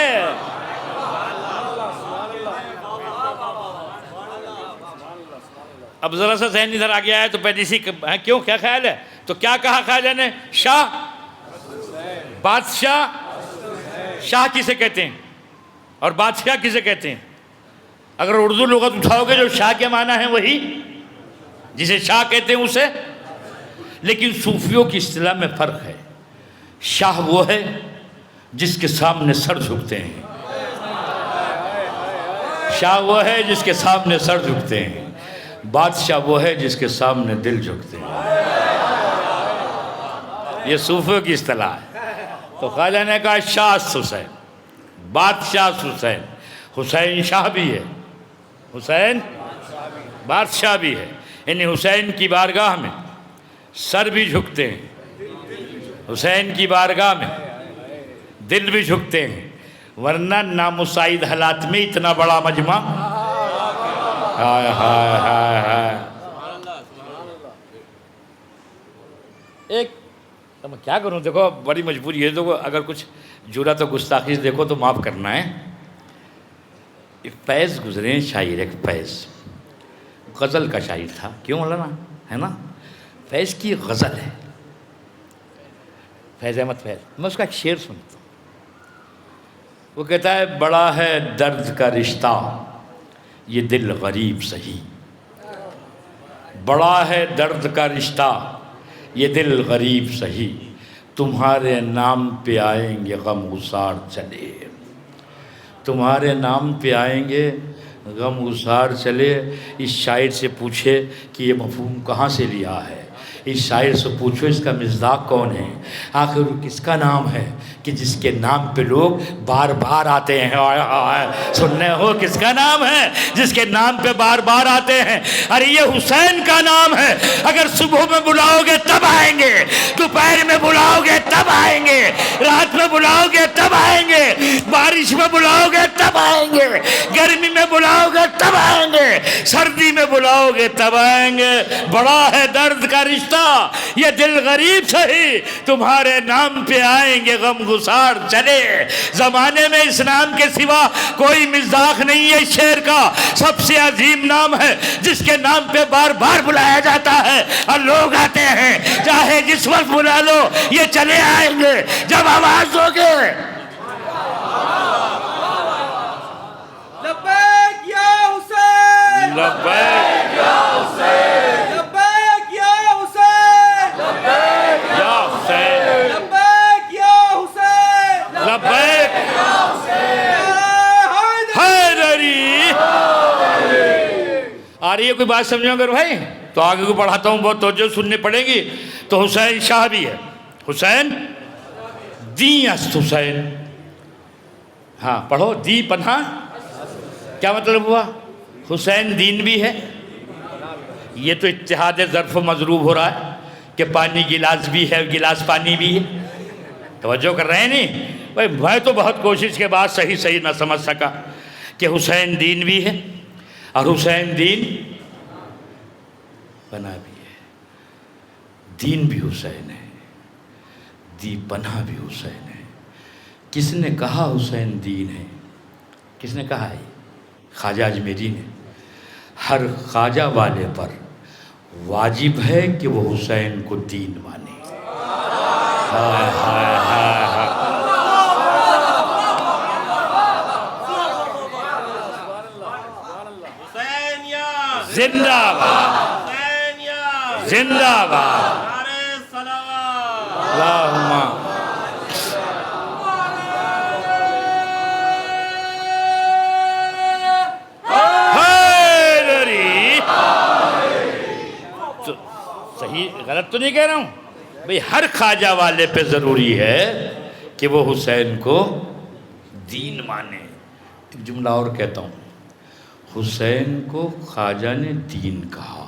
اب ذرا سا ذہن ادھر آ گیا ہے تو پہلے اسی کیوں کیا خیال ہے؟ تو کیا کہا خواجہ نے؟ شاہ بادشاہ. شاہ کسے کہتے ہیں اور بادشاہ کسے کہتے ہیں؟ اگر اردو لغت اٹھاؤ گے جو شاہ کے معنی ہے وہی جسے شاہ کہتے ہیں اسے. لیکن صوفیوں کی اصطلاح میں فرق ہے. شاہ وہ ہے جس کے سامنے سر جھکتے ہیں. شاہ وہ ہے جس کے سامنے سر جھکتے ہیں. بادشاہ وہ ہے جس کے سامنے دل جھکتے ہیں. یہ صوفیوں کی اصطلاح ہے. تو خواجہ نے کہا شاہ حسین بادشاہ حسین. حسین شاہ بھی ہے حسین بادشاہ بھی ہے. یعنی حسین کی بارگاہ میں سر بھی جھکتے ہیں. حسین کی بارگاہ میں دل بھی جھکتے ہیں. ورنہ نامساعد حالات میں اتنا بڑا مجمع. ہائے ہائے ہائے ہائے. ایک میں کیا کروں دیکھو بڑی مجبوری ہے. دیکھو اگر کچھ جرات و گستاخی دیکھو تو معاف کرنا ہے. فیض گزرے شاعر ایک فیض غزل کا شاعر تھا. کیوں مولانا ہے نا فیض کی غزل ہے. فیض احمد فیض. میں اس کا ایک شعر سنتا ہوں. وہ کہتا ہے بڑا ہے درد کا رشتہ یہ دل غریب سہی. بڑا ہے درد کا رشتہ یہ دل غریب سہی. تمہارے نام پہ آئیں گے غم گسار چلے. تمہارے نام پہ آئیں گے غم گسار چلے. اس شاعر سے پوچھے کہ یہ مفہوم کہاں سے لیا ہے. اس شاعر سے پوچھو اس کا مصداق کون ہے، آخر وہ کس کا نام ہے کہ جس کے نام پہ لوگ بار بار آتے ہیں؟ سننے ہو کس کا نام ہے جس کے نام پہ بار بار آتے ہیں؟ ارے یہ حسین کا نام ہے، اگر صبح میں بلاؤ گے تب آئیں گے، دوپہر میں بلاؤ گے تب آئیں گے، رات میں بلاؤ گے تب آئیں گے، بارش میں بلاؤ گے تب آئیں گے، گرمی میں بلاؤ گے تب آئیں گے، سردی میں بلاؤ گے تب آئیں گے۔ بڑا ہے درد کا رشتہ یہ دل غریب سہی، تمہارے نام پہ آئیں گے غم گسار چلے۔ زمانے میں اس نام کے سوا کوئی مصداق نہیں ہے، شعر کا سب سے عظیم نام ہے جس کے نام پہ بار بار بلایا جاتا ہے اور لوگ آتے ہیں، چاہے جس وقت بلا لو یہ چلے آئیں گے جب آواز دو گے۔ لبیک یا حسین، لبیک یا حسین، لبیک یا حسین، لبیک یا حسین، لبیک یا حسین، لبیک یا حسین، حیدری۔ آ رہی ہے کوئی بات سمجھو اگر بھائی تو آگے کو پڑھاتا ہوں، بہت توجہ سننی پڑے گی۔ تو حسین شاہ بھی ہے، حسین دی است حسین، ہاں پڑھو دی پناہ، کیا مطلب ہوا؟ حسین دین بھی ہے۔ یہ تو اتحاد ظرف و مضروب ہو رہا ہے کہ پانی گلاس بھی ہے، گلاس پانی بھی ہے، توجہ کر رہے ہیں نہیں بھائی؟ میں تو بہت کوشش کے بعد صحیح نہ سمجھ سکا کہ حسین دین بھی ہے اور حسین دین پناہ بھی ہے۔ دین بھی حسین ہے، دی پناہ بھی حسین ہے۔ کس نے کہا حسین دین ہے؟ کس نے کہا ہے؟ خواجہ اجمیری نے۔ ہر خواجہ والے پر واجب ہے کہ وہ حسین کو دین مانے۔ ہائے ہائے ہائے ہائے۔ زندہ باد، زندہ باد، اللہم حیدری۔ تو صحیح غلط تو نہیں کہہ رہا ہوں بھئی؟ ہر خواجہ والے پہ ضروری ہے کہ وہ حسین کو دین مانے۔ ایک جملہ اور کہتا ہوں، حسین کو خواجہ نے دین کہا،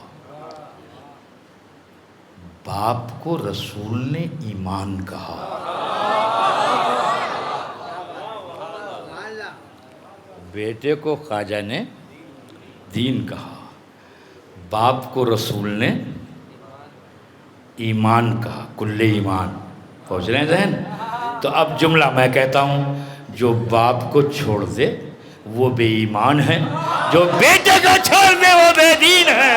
باپ کو رسول نے ایمان کہا۔ بیٹے کو خواجہ نے دین کہا، باپ کو رسول نے ایمان کہا، کل ایمان۔ پہنچ رہے ہیں ذہن؟ تو اب جملہ میں کہتا ہوں، جو باپ کو چھوڑ دے وہ بے ایمان ہے، جو بیٹے کو چھوڑ دے وہ بے دین ہے۔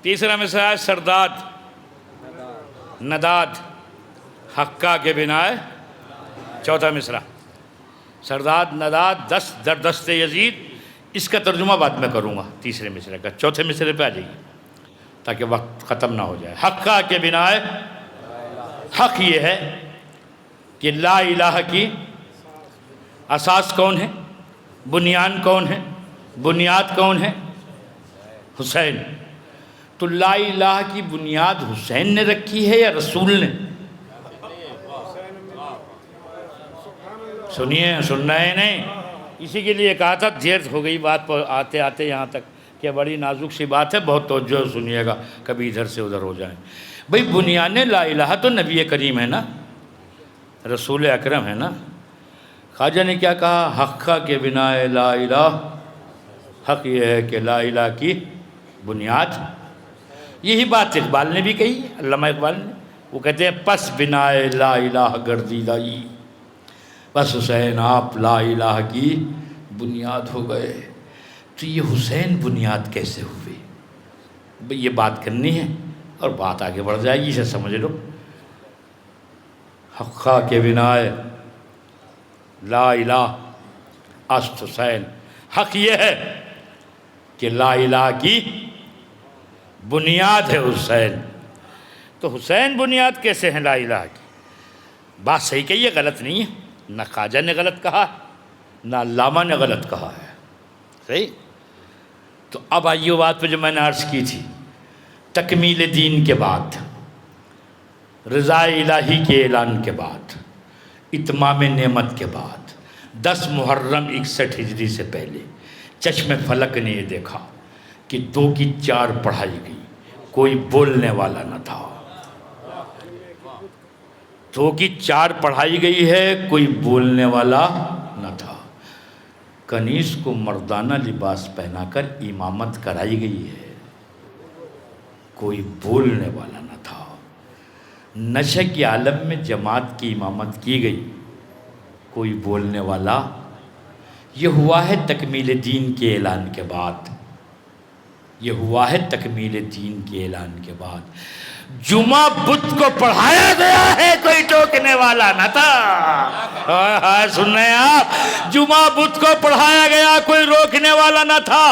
تیسرا مصرع ہے سرداد نداد حقہ کے بنائے۔ چوتھا مصرع سرداد نداد دست در دست یزید، اس کا ترجمہ بعد میں کروں گا تیسرے مصرع کا، چوتھے مصرع پہ آ جائیے تاکہ وقت ختم نہ ہو جائے۔ حقہ کے بنائے، حق یہ ہے کہ لا الہ کی اساس کون ہے، بنیان کون ہے، بنیاد کون ہے؟ حسین۔ تو لا الہ کی بنیاد حسین نے رکھی ہے یا رسول نے؟ سنیے، سننا ہے نہیں؟ اسی کے لیے کہا تھا، دیر ہو گئی بات آتے آتے یہاں تک کہ بڑی نازک سی بات ہے، بہت توجہ سنیے گا، کبھی ادھر سے ادھر ہو جائیں۔ بھئی بنیاد لا الہ تو نبی کریم ہے نا، رسول اکرم ہے نا۔ خواجہ نے کیا کہا؟ حقہ کے بنا لا الہ، حق یہ ہے کہ لا الہ کی بنیاد۔ یہی بات اقبال نے بھی کہی، علامہ اقبال نے، وہ کہتے ہیں پس بنا لا الہ گردیدائی، بس حسین آپ لا الہ کی بنیاد ہو گئے۔ تو یہ حسین بنیاد کیسے ہوئے؟ یہ بات کرنی ہے اور بات آگے بڑھ جائے گی، اسے سمجھ لو۔ حقہ کے بنا لا الہ است حسین، حق یہ ہے کہ لا الہ کی بنیاد ہے حسین. تو حسین بنیاد کیسے ہیں لا الہ کی؟ بات صحیح کہی ہے، غلط نہیں ہے. نہ خواجہ نے غلط کہا نہ علامہ نے غلط کہا ہے. صحیح. تو اب آئیے بات پہ جو میں نے عرض کی تھی، تکمیل دین کے بعد، رضا الہی کے اعلان کے بعد، اتمام نعمت کے بعد، 10 محرم 61 ہجری سے پہلے چشم فلک نے یہ دیکھا کہ 2 کی 4 پڑھائی گئی، کوئی بولنے والا نہ تھا. 2 کی 4 پڑھائی گئی ہے، کوئی بولنے والا نہ تھا. کنیز کو مردانہ لباس پہنا کر امامت کرائی گئی ہے، کوئی بولنے والا نہ تھا. نشے کے عالم میں جماعت کی امامت کی گئی، کوئی بولنے والا. یہ ہوا ہے تکمیل دین کے اعلان کے بعد. یہ ہوا ہے تکمیل دین کے اعلان کے بعد. جمعہ بدھ کو پڑھایا گیا ہے، کوئی ٹوکنے والا نہ تھا. سن رہے ہیں آپ؟ جمعہ بدھ کو پڑھایا گیا، کوئی روکنے والا نہ تھا.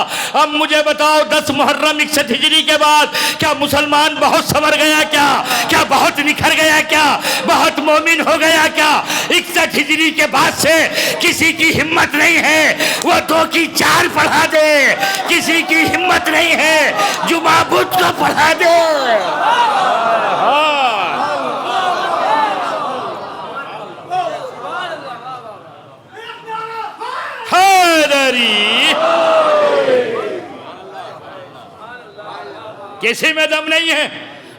اب مجھے بتاؤ 10 محرم 61 ہجری کے بعد کیا مسلمان بہت سنور گیا؟ کیا بہت نکھر گیا؟ کیا بہت مومن ہو گیا؟ کیا 61 ہجری کے بعد سے کسی کی ہمت نہیں ہے وہ 2 کی 4 پڑھا دے؟ کسی کی ہمت نہیں ہے جمعہ بدھ کو پڑھا دے. کسی میں دم نہیں ہے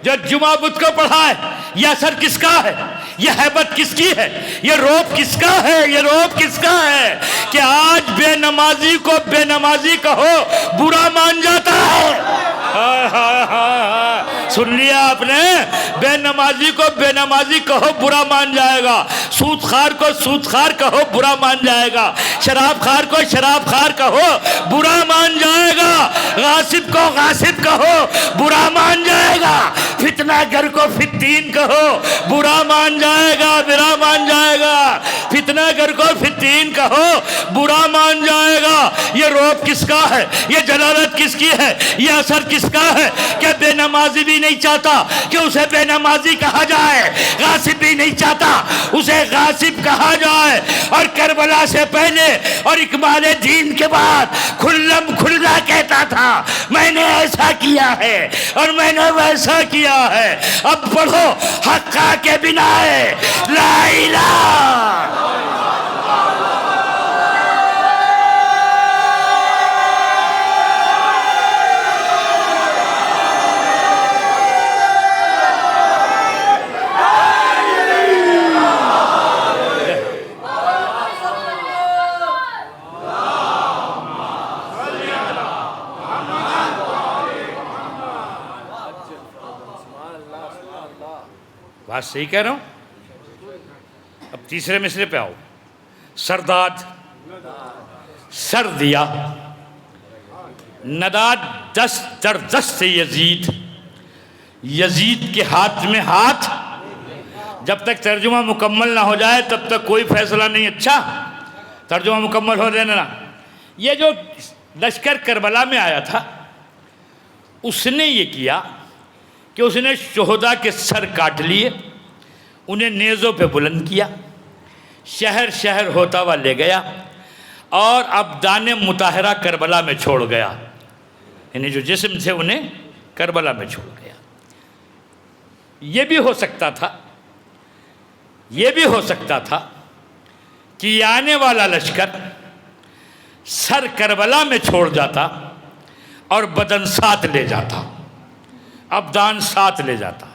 جو جمعہ بدھ کو پڑھا ہے. یہ اثر کس کا ہے؟ یہ حیبت کس کی ہے؟ یہ روب کس کا ہے؟ یہ روب کس کا ہے کہ آج بے نمازی کو بے نمازی کہو برا مان جاتا ہے؟ سن لیا آپ نے؟ بے نمازی کو بے نمازی کہو برا مان جائے گا، سود خار کو سود خار کہو برا مان جائے گا، شراب خار کو شراب خار کہو برا مان جائے گا، غاصب کو غاصب کہو برا مان جائے گا، فتنہ گر کو فتین کہو برا مان جائے گا، برا مان جائے گا. فتنہ گر کو فتین کہو برا مان جائے گا. یہ روب کس کا ہے؟ یہ جلالت کس کی ہے؟ یہ اثر کس کا ہے کہ بے نمازی بھی نہیں چاہتا کہ اسے بے نمازی کہا جائے، غاصب بھی نہیں چاہتا اسے غاصب کہا جائے. اور کربلا سے پہلے اور اکمال دین کے بعد کھلم کھلا کہتا تھا میں نے ایسا کیا ہے اور میں نے ویسا کیا ہے. اب پڑھو حقہ کے بنا ہے لا الہ. بات صحیح کہہ رہا ہوں؟ اب تیسرے مصرے پہ آؤ. سرداد سر دیا، نداد دست در دست یزید، یزید کے ہاتھ میں ہاتھ. جب تک ترجمہ مکمل نہ ہو جائے تب تک کوئی فیصلہ نہیں. اچھا ترجمہ مکمل ہو دینا. یہ جو لشکر کربلا میں آیا تھا اس نے یہ کیا کہ اس نے شہداء کے سر کاٹ لیے، انہیں نیزوں پہ بلند کیا، شہر شہر ہوتا ہوا لے گیا اور ابدان مطہرہ کربلا میں چھوڑ گیا. یعنی جو جسم تھے انہیں کربلا میں چھوڑ گیا. یہ بھی ہو سکتا تھا کہ یہ آنے والا لشکر سر کربلا میں چھوڑ جاتا اور بدن ساتھ لے جاتا، ابدان ساتھ لے جاتا.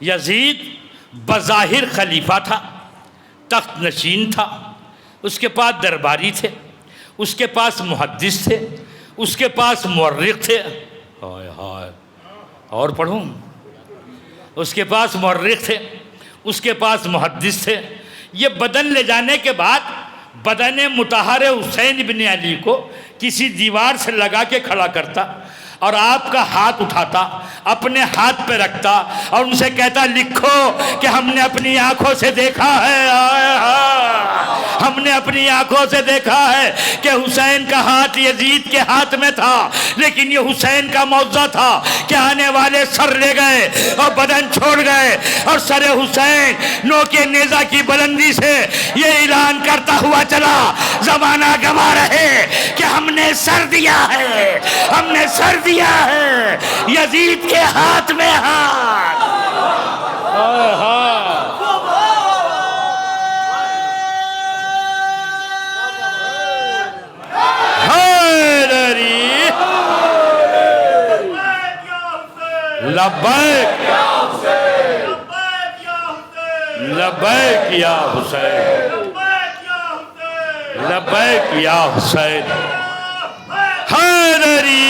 یزید بظاہر خلیفہ تھا، تخت نشین تھا، اس کے پاس درباری تھے، اس کے پاس محدث تھے، اس کے پاس مورخ تھے. ہائے ہائے اور پڑھوں. اس کے پاس مورخ تھے، اس کے پاس محدث تھے. یہ بدن لے جانے کے بعد بدن مطہر حسین بن علی کو کسی دیوار سے لگا کے کھڑا کرتا اور آپ کا ہاتھ اٹھاتا، اپنے ہاتھ پہ رکھتا اور ان سے کہتا لکھو کہ ہم نے اپنی آنکھوں سے دیکھا ہے. ہم نے اپنی آنکھوں سے دیکھا ہے کہ حسین کا ہاتھ یزید کے ہاتھ میں تھا، لیکن یہ حسین کا معجزہ تھا کہ آنے والے سر لے گئے اور بدن چھوڑ گئے، اور سر حسین نوکے نیزہ کی بلندی سے یہ اعلان کرتا ہوا چلا، زمانہ گواہ رہے کہ ہم نے سر دیا ہے، ہم نے سر دیا ہے، یزید کے ہاتھ میں ہاتھ۔ لبیک لبیک یا حسین، لبیک یا حسین حیدری۔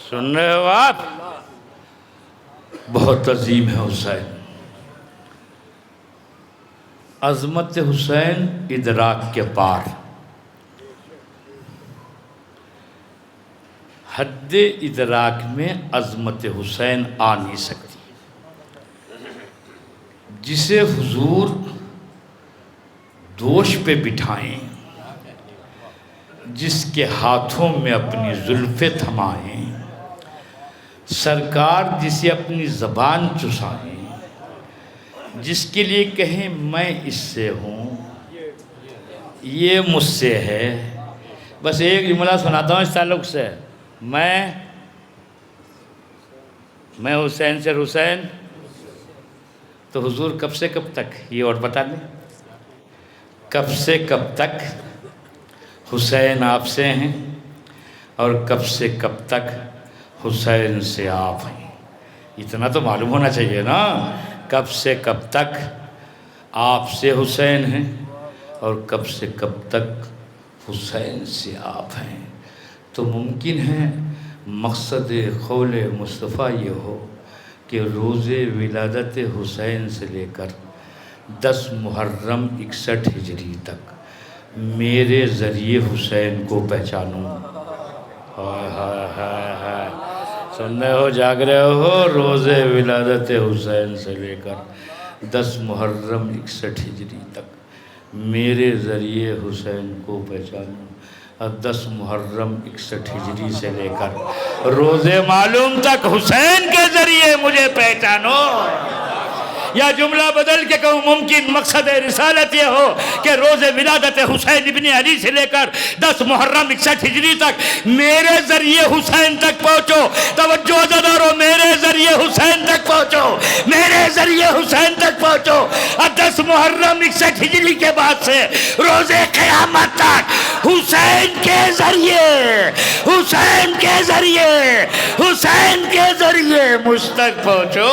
سن رہے ہو آپ؟ بہت عظیم ہے حسین۔ عظمت حسین ادراک کے پار، حد ادراک میں عظمت حسین آ نہیں سکتی۔ جسے حضور دوش پہ بٹھائیں، جس کے ہاتھوں میں اپنی زلفیں تھمائیں، سرکار جسے اپنی زبان چسائیں، جس کے لیے کہیں میں اس سے ہوں، یہ مجھ سے ہے۔ بس ایک جملہ سناتا ہوں اس تعلق سے، میں حسین سے حسین، تو حضور کب سے کب تک، یہ اور بتا دیں، کب سے کب تک حسین آپ سے ہیں، اور کب سے کب تک حسین سے آپ ہیں؟ اتنا تو معلوم ہونا چاہیے نا، کب سے کب تک آپ سے حسین ہیں، اور کب سے کب تک حسین سے آپ ہیں۔ تو ممکن ہے مقصد قول مصطفیٰ یہ ہو کہ روز ولادت حسین سے لے کر 10 محرم 61 ہجری تک میرے ذریعے حسین کو پہچانوں۔ ہائے ہائے ہائے ہائے، سن رہے ہو، جاگ رہے ہو؟ روز ولادت حسین سے لے کر 10 محرم 61 ہجری تک میرے ذریعے حسین کو پہچانوں، اور 10 محرم 61 ہجری سے لے کر روز معلوم تک حسین کے ذریعے مجھے پہچانو۔ یا جملہ بدل کے کہوں، ممکن مقصد رسالت یہ ہو کہ روز ولادت حسین ابن علی سے لے کر 10 محرم 61 ہجری تک میرے ذریعے حسین تک پہنچو۔ توجہ عزادارو، میرے ذریعے حسین تک پہنچو، میرے ذریعے حسین تک پہنچو، اور 10 محرم 61 ہجری کے بعد سے روز قیامت تک حسین کے ذریعے، حسین کے ذریعے، حسین کے ذریعے مجھ تک پہنچو۔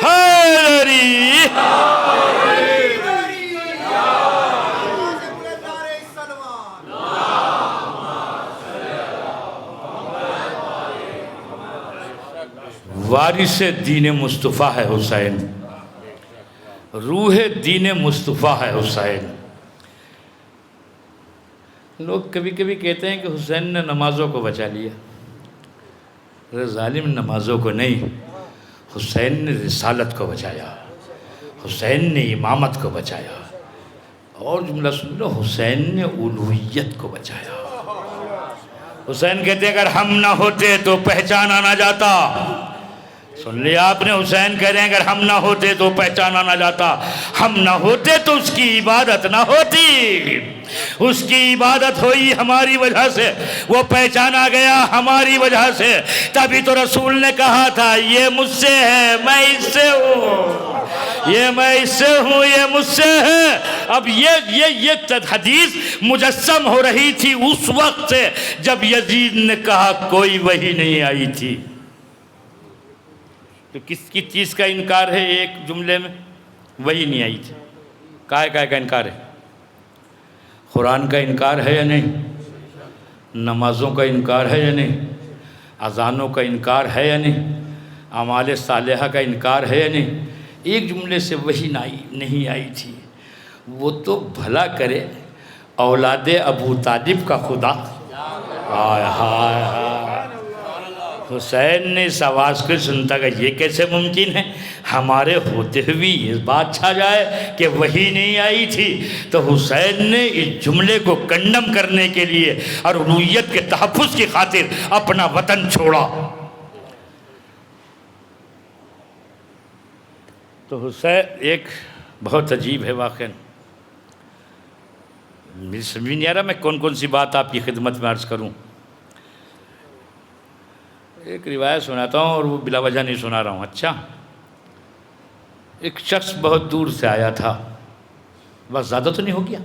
حیدری وارث دین مصطفیٰ ہے حسین، روح دین مصطفیٰ ہے حسین۔ لوگ کبھی کبھی کہتے ہیں کہ حسین نے نمازوں کو بچا لیا۔ ارے ظالم، نمازوں کو نہیں، حسین نے رسالت کو بچایا، حسین نے امامت کو بچایا، اور جملہ سن لو، حسین نے الوہیت کو بچایا۔ حسین کہتے اگر ہم نہ ہوتے تو پہچانا نہ جاتا۔ سن لیا آپ نے، حسین کہہ رہے ہیں اگر ہم نہ ہوتے تو پہچانا نہ جاتا، ہم نہ ہوتے تو اس کی عبادت نہ ہوتی، اس کی عبادت ہوئی ہماری وجہ سے، وہ پہچانا گیا ہماری وجہ سے۔ تبھی تو رسول نے کہا تھا یہ مجھ سے ہے، میں اس سے ہوں، یہ میں اس سے ہوں، یہ مجھ سے ہے۔ اب یہ حدیث مجسم ہو رہی تھی اس وقت سے جب یزید نے کہا کوئی وحی نہیں آئی تھی۔ تو کس کی چیز کا انکار ہے ایک جملے میں؟ وحی نہیں آئی تھی۔ کائے کا انکار ہے؟ قرآن کا انکار ہے یا نہیں؟ نمازوں کا انکار ہے یا نہیں؟ اذانوں کا انکار ہے یا نہیں؟ اعمال صالحہ کا انکار ہے یا نہیں؟ ایک جملے سے وحی نہیں آئی تھی۔ وہ تو بھلا کرے اولاد ابو طالب کا خدا، ہائے ہائے ہائے، حسین نے اس آواز کو سنتا کہ یہ کیسے ممکن ہے، ہمارے ہوتے ہوئے یہ بات چھا جائے کہ وہی نہیں آئی تھی. تو حسین نے اس جملے کو کنڈم کرنے کے لیے اور الوہیت کے تحفظ کی خاطر اپنا وطن چھوڑا. تو حسین ایک بہت عجیب ہے واقعہ، مجھے سمجھ نہیں آ رہا میں کون سی بات آپ کی خدمت میں عرض کروں. ایک روایت سناتا ہوں اور وہ بلا وجہ نہیں سنا رہا ہوں. اچھا، ایک شخص بہت دور سے آیا تھا، بس زیادہ تو نہیں ہو گیا،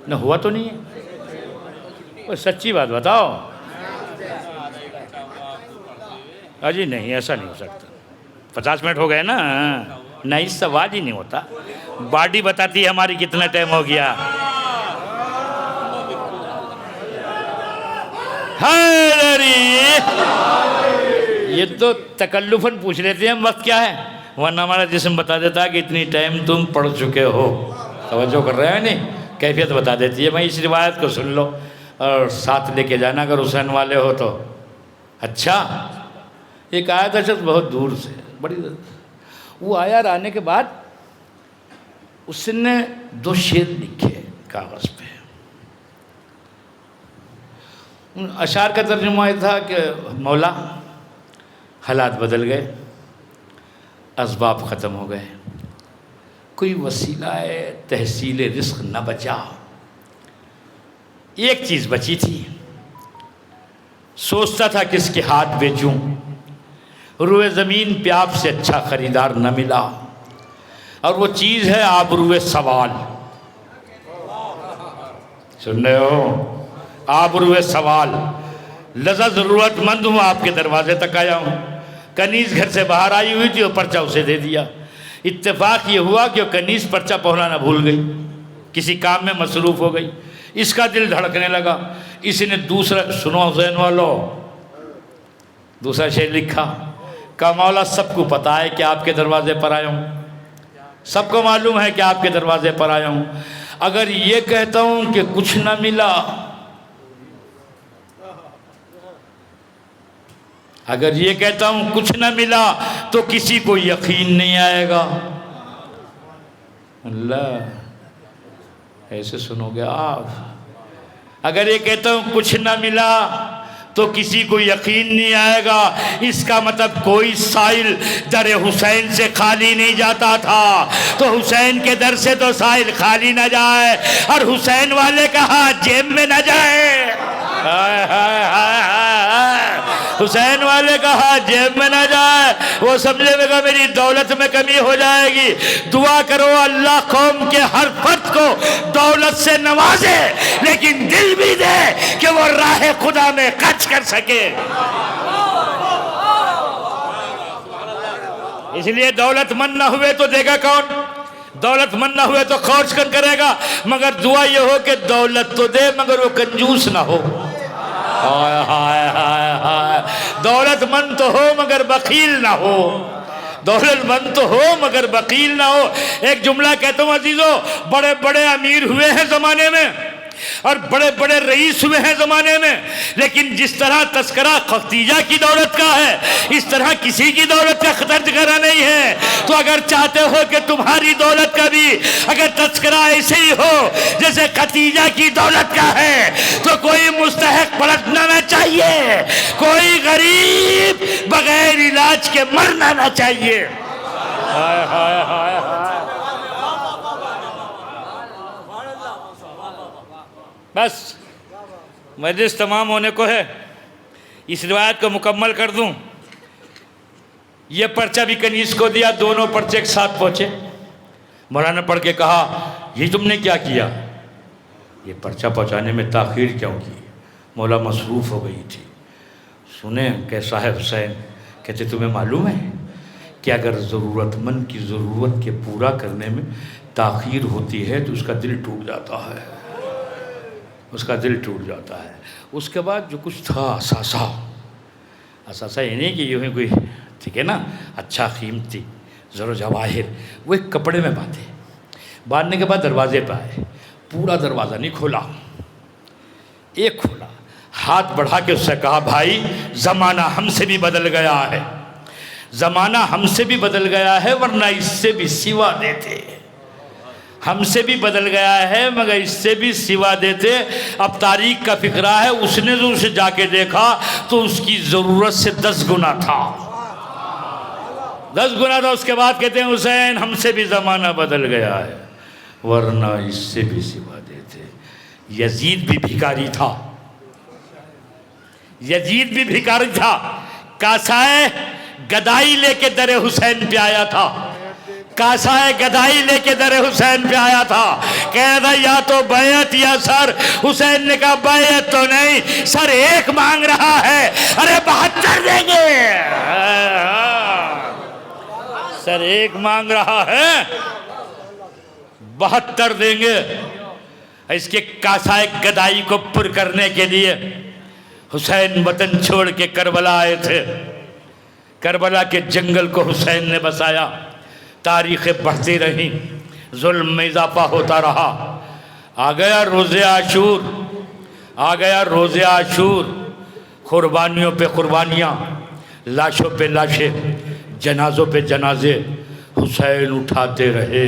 نہ ہوا تو نہیں ہے، وہ سچی بات بتاؤ. جی نہیں، ایسا نہیں ہو سکتا، 50 منٹ ہو گئے نا. نہیں، اس سے آواز ہی نہیں ہوتا، باڈی بتاتی ہے ہماری کتنا ٹائم ہو گیا. یہ تو تکلفاً پوچھ لیتے ہیں ہم وقت کیا ہے، ورنہ ہمارا جسم بتا دیتا ہے کہ اتنی ٹائم تم پڑھ چکے ہو. توجہ کر رہے ہیں نہیں، کیفیت بتا دیتی ہے. میں اس روایت کو سن لو اور ساتھ لے کے جانا اگر حسین والے ہو تو. اچھا، ایک آیا تھا شخص بہت دور سے، بڑی دور. وہ آیا اور آنے کے بعد اس نے 2 شعر لکھے کاغذ پہ. ان اشعار کا ترجمہ یہ تھا کہ مولا حالات بدل گئے، اسباب ختم ہو گئے، کوئی وسیلہ تحصیل رزق نہ بچا، ایک چیز بچی تھی، سوچتا تھا کس کے ہاتھ بیچوں، روئے زمین پہ آپ سے اچھا خریدار نہ ملا، اور وہ چیز ہے آبروئے سوال. سن رہے ہو؟ آبروئے سوال. لذا ضرورت مند ہوں، آپ کے دروازے تک آیا ہوں. کنیز گھر سے باہر آئی ہوئی تھی، وہ پرچہ اسے دے دیا. اتفاق یہ ہوا کہ وہ کنیز پرچہ پہنچانا بھول گئی، کسی کام میں مصروف ہو گئی. اس کا دل دھڑکنے لگا. اس نے دوسرا، سنو حسین والو، دوسرا شعر لکھا کہ مولا سب کو پتہ ہے کہ آپ کے دروازے پر آیا ہوں، سب کو معلوم ہے کہ آپ کے دروازے پر آیا ہوں. اگر یہ کہتا ہوں کہ کچھ نہ ملا، اگر یہ کہتا ہوں کچھ نہ ملا تو کسی کو یقین نہیں آئے گا. اللہ، ایسے سنو گے آپ؟ اگر یہ کہتا ہوں کچھ نہ ملا تو کسی کو یقین نہیں آئے گا. اس کا مطلب کوئی سائل در حسین سے خالی نہیں جاتا تھا، تو حسین کے در سے تو سائل خالی نہ جائے، اور حسین والے کہا جیب میں نہ جائے. حسین والے کہا جیب میں نہ جائے. وہ سمجھے گا میری دولت میں کمی ہو جائے گی. دعا کرو اللہ قوم کے ہر فرد کو دولت سے نوازے، لیکن دل بھی دے کہ وہ راہ خدا میں خرچ کر سکے. اس لیے دولت مند نہ ہوئے تو دے گا کون؟ دولت مند نہ ہوئے تو خرچ کر کرے گا. مگر دعا یہ ہو کہ دولت تو دے مگر وہ کنجوس نہ ہو. ہائے ہائے ہائے ہائے. دولت مند تو ہو مگر بخیل نہ ہو، دولت مند تو ہو مگر بخیل نہ ہو. ایک جملہ کہتا ہوں عزیزو، بڑے بڑے امیر ہوئے ہیں زمانے میں اور بڑے بڑے رئیس ہوئے ہیں زمانے میں، لیکن جس طرح تذکرہ خدیجہ کی دولت کا ہے اس طرح کسی کی دولت کا تذکرہ نہیں ہے. تو اگر چاہتے ہو کہ تمہاری دولت کا بھی اگر تذکرہ ایسے ہی ہو جیسے خدیجہ کی دولت کا ہے تو کوئی مستحق پلٹنا نہ چاہیے، کوئی غریب بغیر علاج کے مرنا نہ چاہیے. ہائے ہائے ہائے ہائے. بس مجلس تمام ہونے کو ہے. اس روایت کو مکمل کر دوں. یہ پرچہ بھی کنیز کو دیا، دونوں پرچے ایک ساتھ پہنچے. مولانا پڑھ کے کہا یہ تم نے کیا کیا؟ یہ پرچہ پہنچانے میں تاخیر کیوں کی؟ مولا مصروف ہو گئی تھی. سنیں کیسا ہے حسین؟ کہتے تمہیں معلوم ہے کہ اگر ضرورت مند کی ضرورت کے پورا کرنے میں تاخیر ہوتی ہے تو اس کا دل ٹوٹ جاتا ہے، اس کا دل ٹوٹ جاتا ہے. اس کے بعد جو کچھ تھا اثاثہ یہ نہیں کہ یوں ہی کوئی ٹھیک ہے نا اچھا قیمتی زر و جواہر، وہ ایک کپڑے میں باندھنے کے بعد دروازے پہ آئے. پورا دروازہ نہیں کھولا، ایک کھولا. ہاتھ بڑھا کے اس سے کہا بھائی زمانہ ہم سے بھی بدل گیا ہے، زمانہ ہم سے بھی بدل گیا ہے ورنہ اس سے بھی سوا دیتے، ہم سے بھی بدل گیا ہے مگر اس سے بھی سوا دیتے۔ اب تاریخ کا فقرہ ہے اس نے جو اسے جا کے دیکھا تو اس کی ضرورت سے 10 گنا تھا، 10 گنا تھا۔ اس کے بعد کہتے ہیں حسین ہم سے بھی زمانہ بدل گیا ہے ورنہ اس سے بھی سوا دیتے۔ یزید بھی بھکاری تھا، یزید بھی بھکاری تھا، کاسائے گدائی لے کے در حسین پہ آیا تھا، کاسائے گدائی لے کے در حسین پہ آیا تھا، کہہ رہا تھا یا تو بیعت یا سر۔ حسین نے کہا بیعت تو نہیں، سر ایک مانگ رہا ہے۔ ارے 72 دیں گے، سر ایک مانگ رہا ہے 72 دیں گے۔ اس کے کاسائے گدائی کو پر کرنے کے لیے حسین وطن چھوڑ کے کربلا آئے تھے، کربلا کے جنگل کو حسین نے بسایا۔ تاریخیں بڑھتی رہیں، ظلم میں اضافہ ہوتا رہا۔ آ گیا روز عاشور، آ گیا روز عاشور، قربانیوں پہ قربانیاں، لاشوں پہ لاشیں، جنازوں پہ جنازے حسین اٹھاتے رہے۔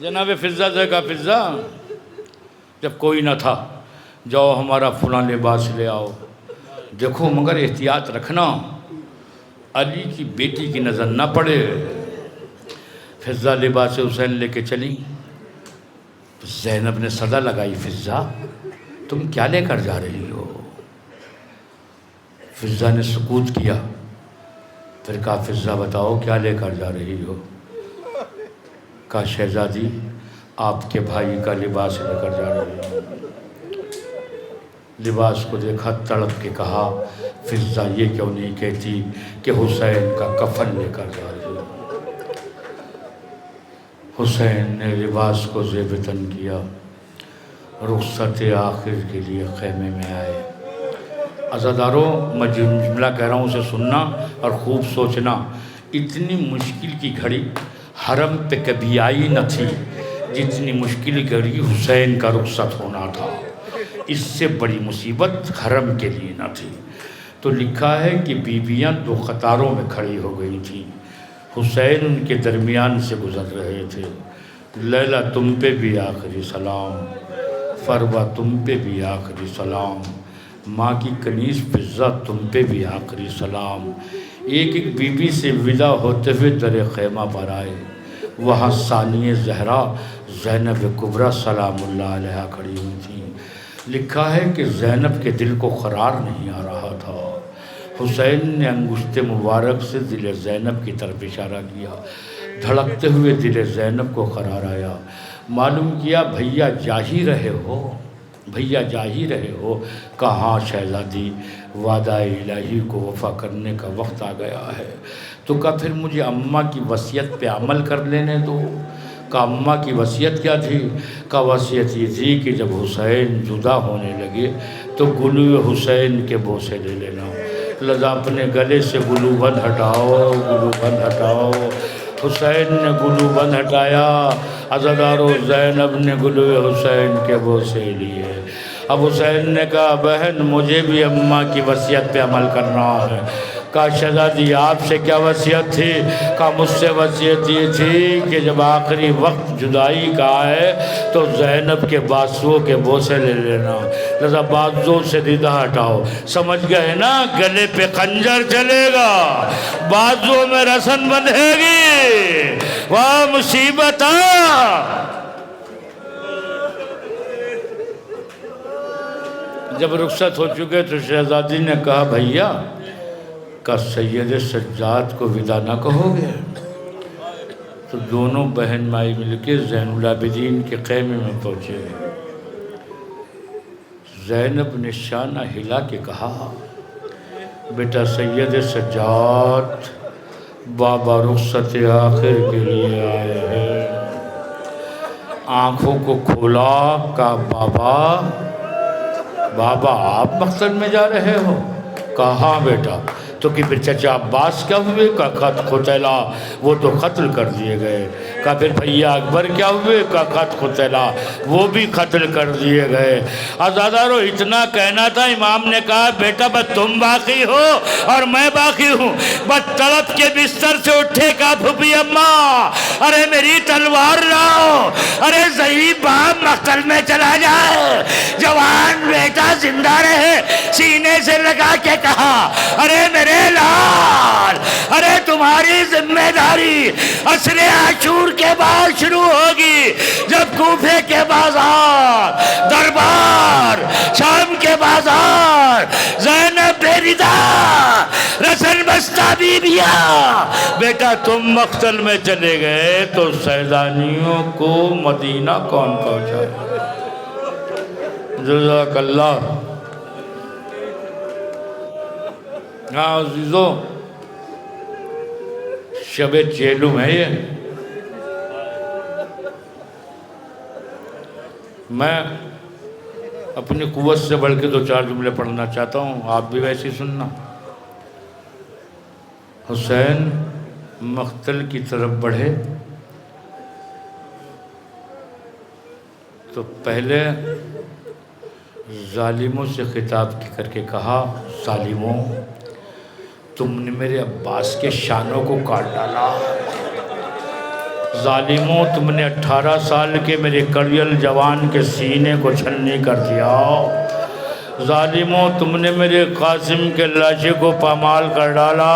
جناب فضہ سے کہا فضہ جب کوئی نہ تھا جاؤ ہمارا فلاں لباس لے آؤ، دیکھو مگر احتیاط رکھنا علی کی بیٹی کی نظر نہ پڑے۔ فضہ لباس حسین لے کے چلی۔ زینب نے صدا لگائی فضہ تم کیا لے کر جا رہی ہو؟ فضہ نے سکوت کیا، پھر کہا فضہ بتاؤ کیا لے کر جا رہی ہو؟ کہا شہزادی آپ کے بھائی کا لباس لے کر جا رہی ہوں۔ لباس کو دیکھا، تڑپ کے کہا فضہ یہ کیوں نہیں کہتی کہ حسین کا کفن لے کر جا رہی ہوں؟ حسین نے لباس کو زیب تن کیا، رخصت آخر کے لیے خیمے میں آئے۔ عزاداروں میں جملہ کہہ رہا ہوں اسے سننا اور خوب سوچنا۔ اتنی مشکل کی گھڑی حرم پہ کبھی آئی نہ تھی جتنی مشکل گھڑی حسین کا رخصت ہونا تھا، اس سے بڑی مصیبت حرم کے لیے نہ تھی۔ تو لکھا ہے کہ بیویاں 2 قطاروں میں کھڑی ہو گئی تھیں، حسین ان کے درمیان سے گزر رہے تھے۔ لیلا تم پہ بھی آخری سلام، فروا تم پہ بھی آخری سلام، ماں کی کنیز فضہ تم پہ بھی آخری سلام۔ ایک ایک بیوی سے ودا ہوتے ہوئے در خیمہ پر آئے، وہاں ثانیہ زہرا زینب کبریٰ سلام اللہ علیہ کھڑی ہوئی تھیں۔ لکھا ہے کہ زینب کے دل کو قرار نہیں آ رہا تھا، حسین نے انگشت مبارک سے دل زینب کی طرف اشارہ کیا، دھڑکتے ہوئے دل زینب کو قرار آیا۔ معلوم کیا بھیا جا ہی رہے ہو، بھیا جا ہی رہے ہو؟ کہاں شہزادی وعدہ الہی کو وفا کرنے کا وقت آ گیا ہے۔ تو کہا پھر مجھے اماں کی وصیت پہ عمل کر لینے دو۔ کہا اماں کی وصیت کیا تھی؟ کہا وصیت یہ تھی کہ جب حسین جدا ہونے لگے تو گلو حسین کے بوسے لے لینا، لذا اپنے گلے سے گلو بند ہٹاؤ، گلو بند ہٹاؤ۔ حسین نے گلو بند ہٹایا، عزادارو زینب نے گلو حسین کے بوسے لیے۔ اب حسین نے کہا بہن مجھے بھی اماں کی وصیت پہ عمل کرنا ہے۔ کہا شہزادی آپ سے کیا وصیت تھی؟ کہا مجھ سے وصیت یہ تھی کہ جب آخری وقت جدائی کا آئے تو زینب کے بازوؤں کے بوسے لے لینا، لذا بازوؤں سے ردہ ہٹاؤ۔ سمجھ گئے نا؟ گلے پہ خنجر چلے گا، بازوؤں میں رسن بندھے گی، واہ مصیبت جب رخصت ہو چکے تو شہزادی نے کہا بھیا کا سید سجاد کو ودا نہ کہو گے؟ تو دونوں بہن مائی مل کے زین العابدین کے خیمے میں پہنچے۔ زینب نے شانہ ہلا کے کہا بیٹا سید سجاد بابا رخصت آخر کے لیے آئے ہیں۔ آنکھوں کو کھولا، کہا بابا آپ مقصد میں جا رہے ہو؟ کہا ہاں بیٹا۔ تو کہ پھر چچا عباس کیا ہوئے؟ کہا خط قتلا، وہ تو قتل کر دیے گئے۔ کہا پھر بھیا اکبر کیا ہوئے؟ کہا خط قتلا، وہ بھی قتل کر دیے گئے۔ عزادارو اتنا کہنا تھا، امام نے کہا بیٹا بس تم باقی ہو اور میں باقی ہوں۔ بس طلب کے بستر سے اٹھے، کہا پھوپھی اماں ارے میری تلوار لاؤ، ارے ضعیف باپ مقتل میں چلا جائے، جوان بیٹا زندہ رہے۔ سینے سے لگا کے کہا ارے میرے لال، ارے تمہاری ذمہ داری عصر عاشور کے بعد شروع ہوگی، جب کوفے کے بازار، دربار، شام کے بازار، زینب بیریدہ، رسن بستہ بیبیاں، بیٹا تم مقتل میں چلے گئے تو سیدانیوں کو مدینہ کون پہنچائے؟ جزاک اللہ۔ ہاں عزیزو، شب چیلم ہے یہ۔ میں اپنی قوت سے بڑھ کے 2-4 جملے پڑھنا چاہتا ہوں، آپ بھی ویسے سننا۔ حسین مقتل کی طرف بڑھے تو پہلے ظالموں سے خطاب کر کے کہا ظالموں تم نے میرے عباس کے شانوں کو کاٹ ڈالا، ظالموں تم نے 18 سال کے میرے کڑیل جوان کے سینے کو چھلنی کر دیا، ظالموں تم نے میرے قاسم کے لاشے کو پامال کر ڈالا۔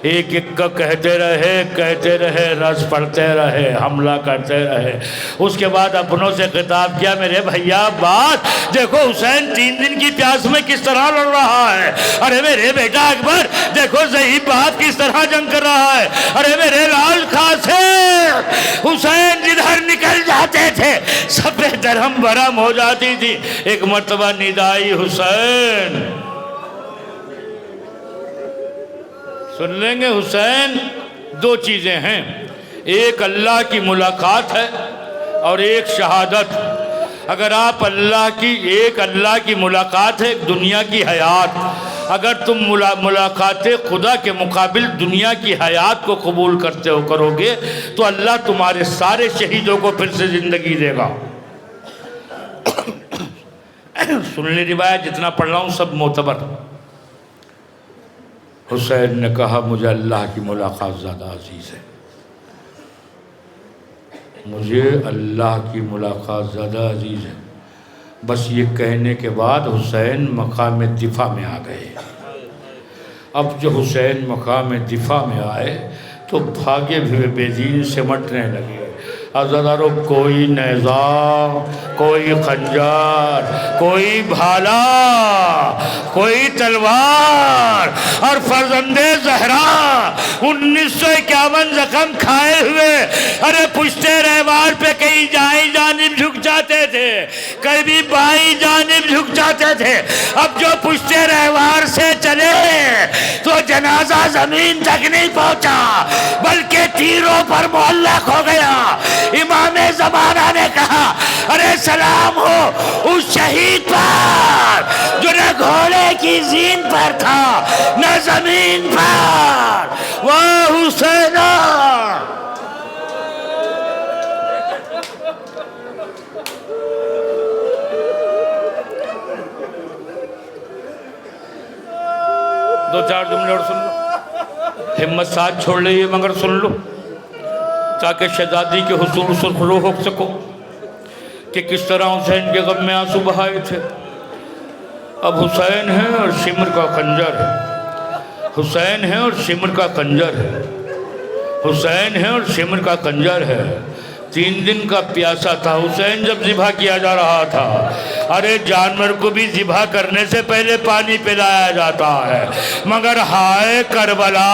ایک ایک کا کہتے رہے، رس پڑھتے رہے، حملہ کرتے رہے۔ اس کے بعد اپنوں سے خطاب کیا میرے بھیا بات دیکھو، حسین 3 دن کی پیاس میں کس طرح لڑ رہا ہے، ارے میرے بیٹا اکبر دیکھو ضعیف باپ کس طرح جنگ کر رہا ہے، ارے میرے لال قاسم، حسین جدھر نکل جاتے تھے سب درہم برہم ہو جاتی تھی۔ ایک مرتبہ ندائی حسین، سن لیں گے حسین، 2 چیزیں ہیں، ایک اللہ کی ملاقات ہے اور ایک شہادت۔ اگر آپ اللہ کی ملاقات ہے، ایک دنیا کی حیات، اگر تم ملاقات خدا کے مقابل دنیا کی حیات کو قبول کرو گے تو اللہ تمہارے سارے شہیدوں کو پھر سے زندگی دے گا۔ سن لی روایت، جتنا پڑھ رہا ہوں سب معتبر۔ حسین نے کہا مجھے اللہ کی ملاقات زیادہ عزیز ہے، مجھے اللہ کی ملاقات زیادہ عزیز ہے۔ بس یہ کہنے کے بعد حسین مقام دفاع میں آ گئے۔ اب جو حسین مقام دفاع میں آئے تو بھاگے ہوئے بے دین سمٹنے لگے۔ عزادارو کوئی نیزہ، کوئی خنجر، کوئی بھالا، کوئی تلوار، اور فرزند زہرا 1951 زخم کھائے ہوئے، ارے پشتے رہوار پہ کئی دائیں جانب جھک جاتے تھے، کبھی بائیں جانب جھک جاتے تھے۔ اب جو پشتے رہوار سے چلے تو جنازہ زمین تک نہیں پہنچا بلکہ تیروں پر معلق ہو گیا۔ امام زمانہ نے کہا ارے سلام ہو اس شہید پر جو نہ گھوڑے کی زین پر تھا نہ زمین پر، واہ حسین۔ دو چار جملے اور سن لو، ہمت ساتھ چھوڑ لئیے مگر سن لو تاکہ شہزادی کے حصول سرخرو ہو سکو کہ کس طرح حسین کے غم میں آنسو بہائے تھے۔ اب حسین ہے اور شمر کا خنجر ہے، حسین ہے اور شمر کا خنجر ہے، حسین ہے اور شمر کا خنجر ہے۔ 3 دن کا پیاسا تھا حسین جب ذبح کیا جا رہا تھا۔ ارے جانور کو بھی ذبح کرنے سے پہلے پانی پلایا جاتا ہے، مگر ہائے کربلا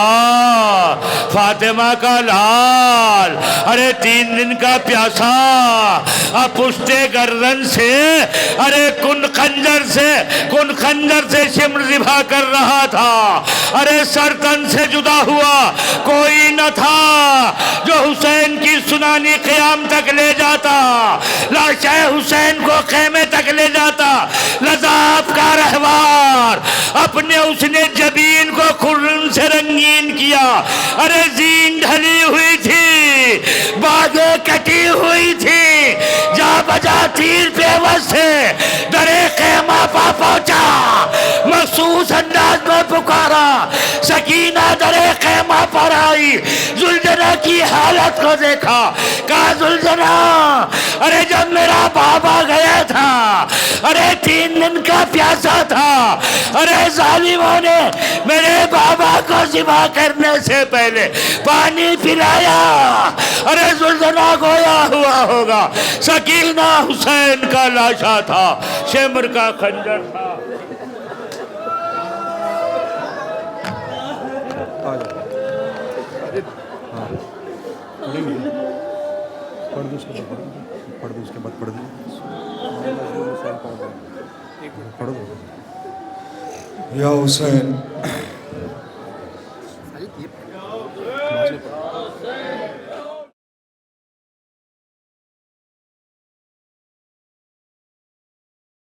فاطمہ کا لال، ارے 3 دن کا پیاسا، اب پشتے گردن سے ارے کن خنجر سے شمر ذبح کر رہا تھا۔ ارے سر تن سے جدا ہوا کوئی نہ تھا جو حسین کی سنانی قیام تک لے جاتا، لاشے حسین کو خیمے تک لے جاتا۔ لذاب کا رہوار اپنے اس نے جبین کو سے رنگین کیا. ارے زین ڈھلی ہوئی تھی, باغیں کٹی ہوئی تھی, جا بجا تیر پیوست سے درے خیمہ پا پہنچا, مخصوص انداز میں پکارا. سکینہ درے خیمہ پر آئی, زلجنہ کی حالت کو دیکھا, کہا زلجنہ ارے جب میرا بابا گیا تھا, ارے 3 دن کا پیاسا تھا, ارے ظالموں نے میرے بابا کو ذبح کرنے سے پہلے پانی پلایا. ارے زلجنہ گویا ہوا ہوگا سکینہ حسین کا لاشا تھا, شمر کا خنجر تھا. یا حسین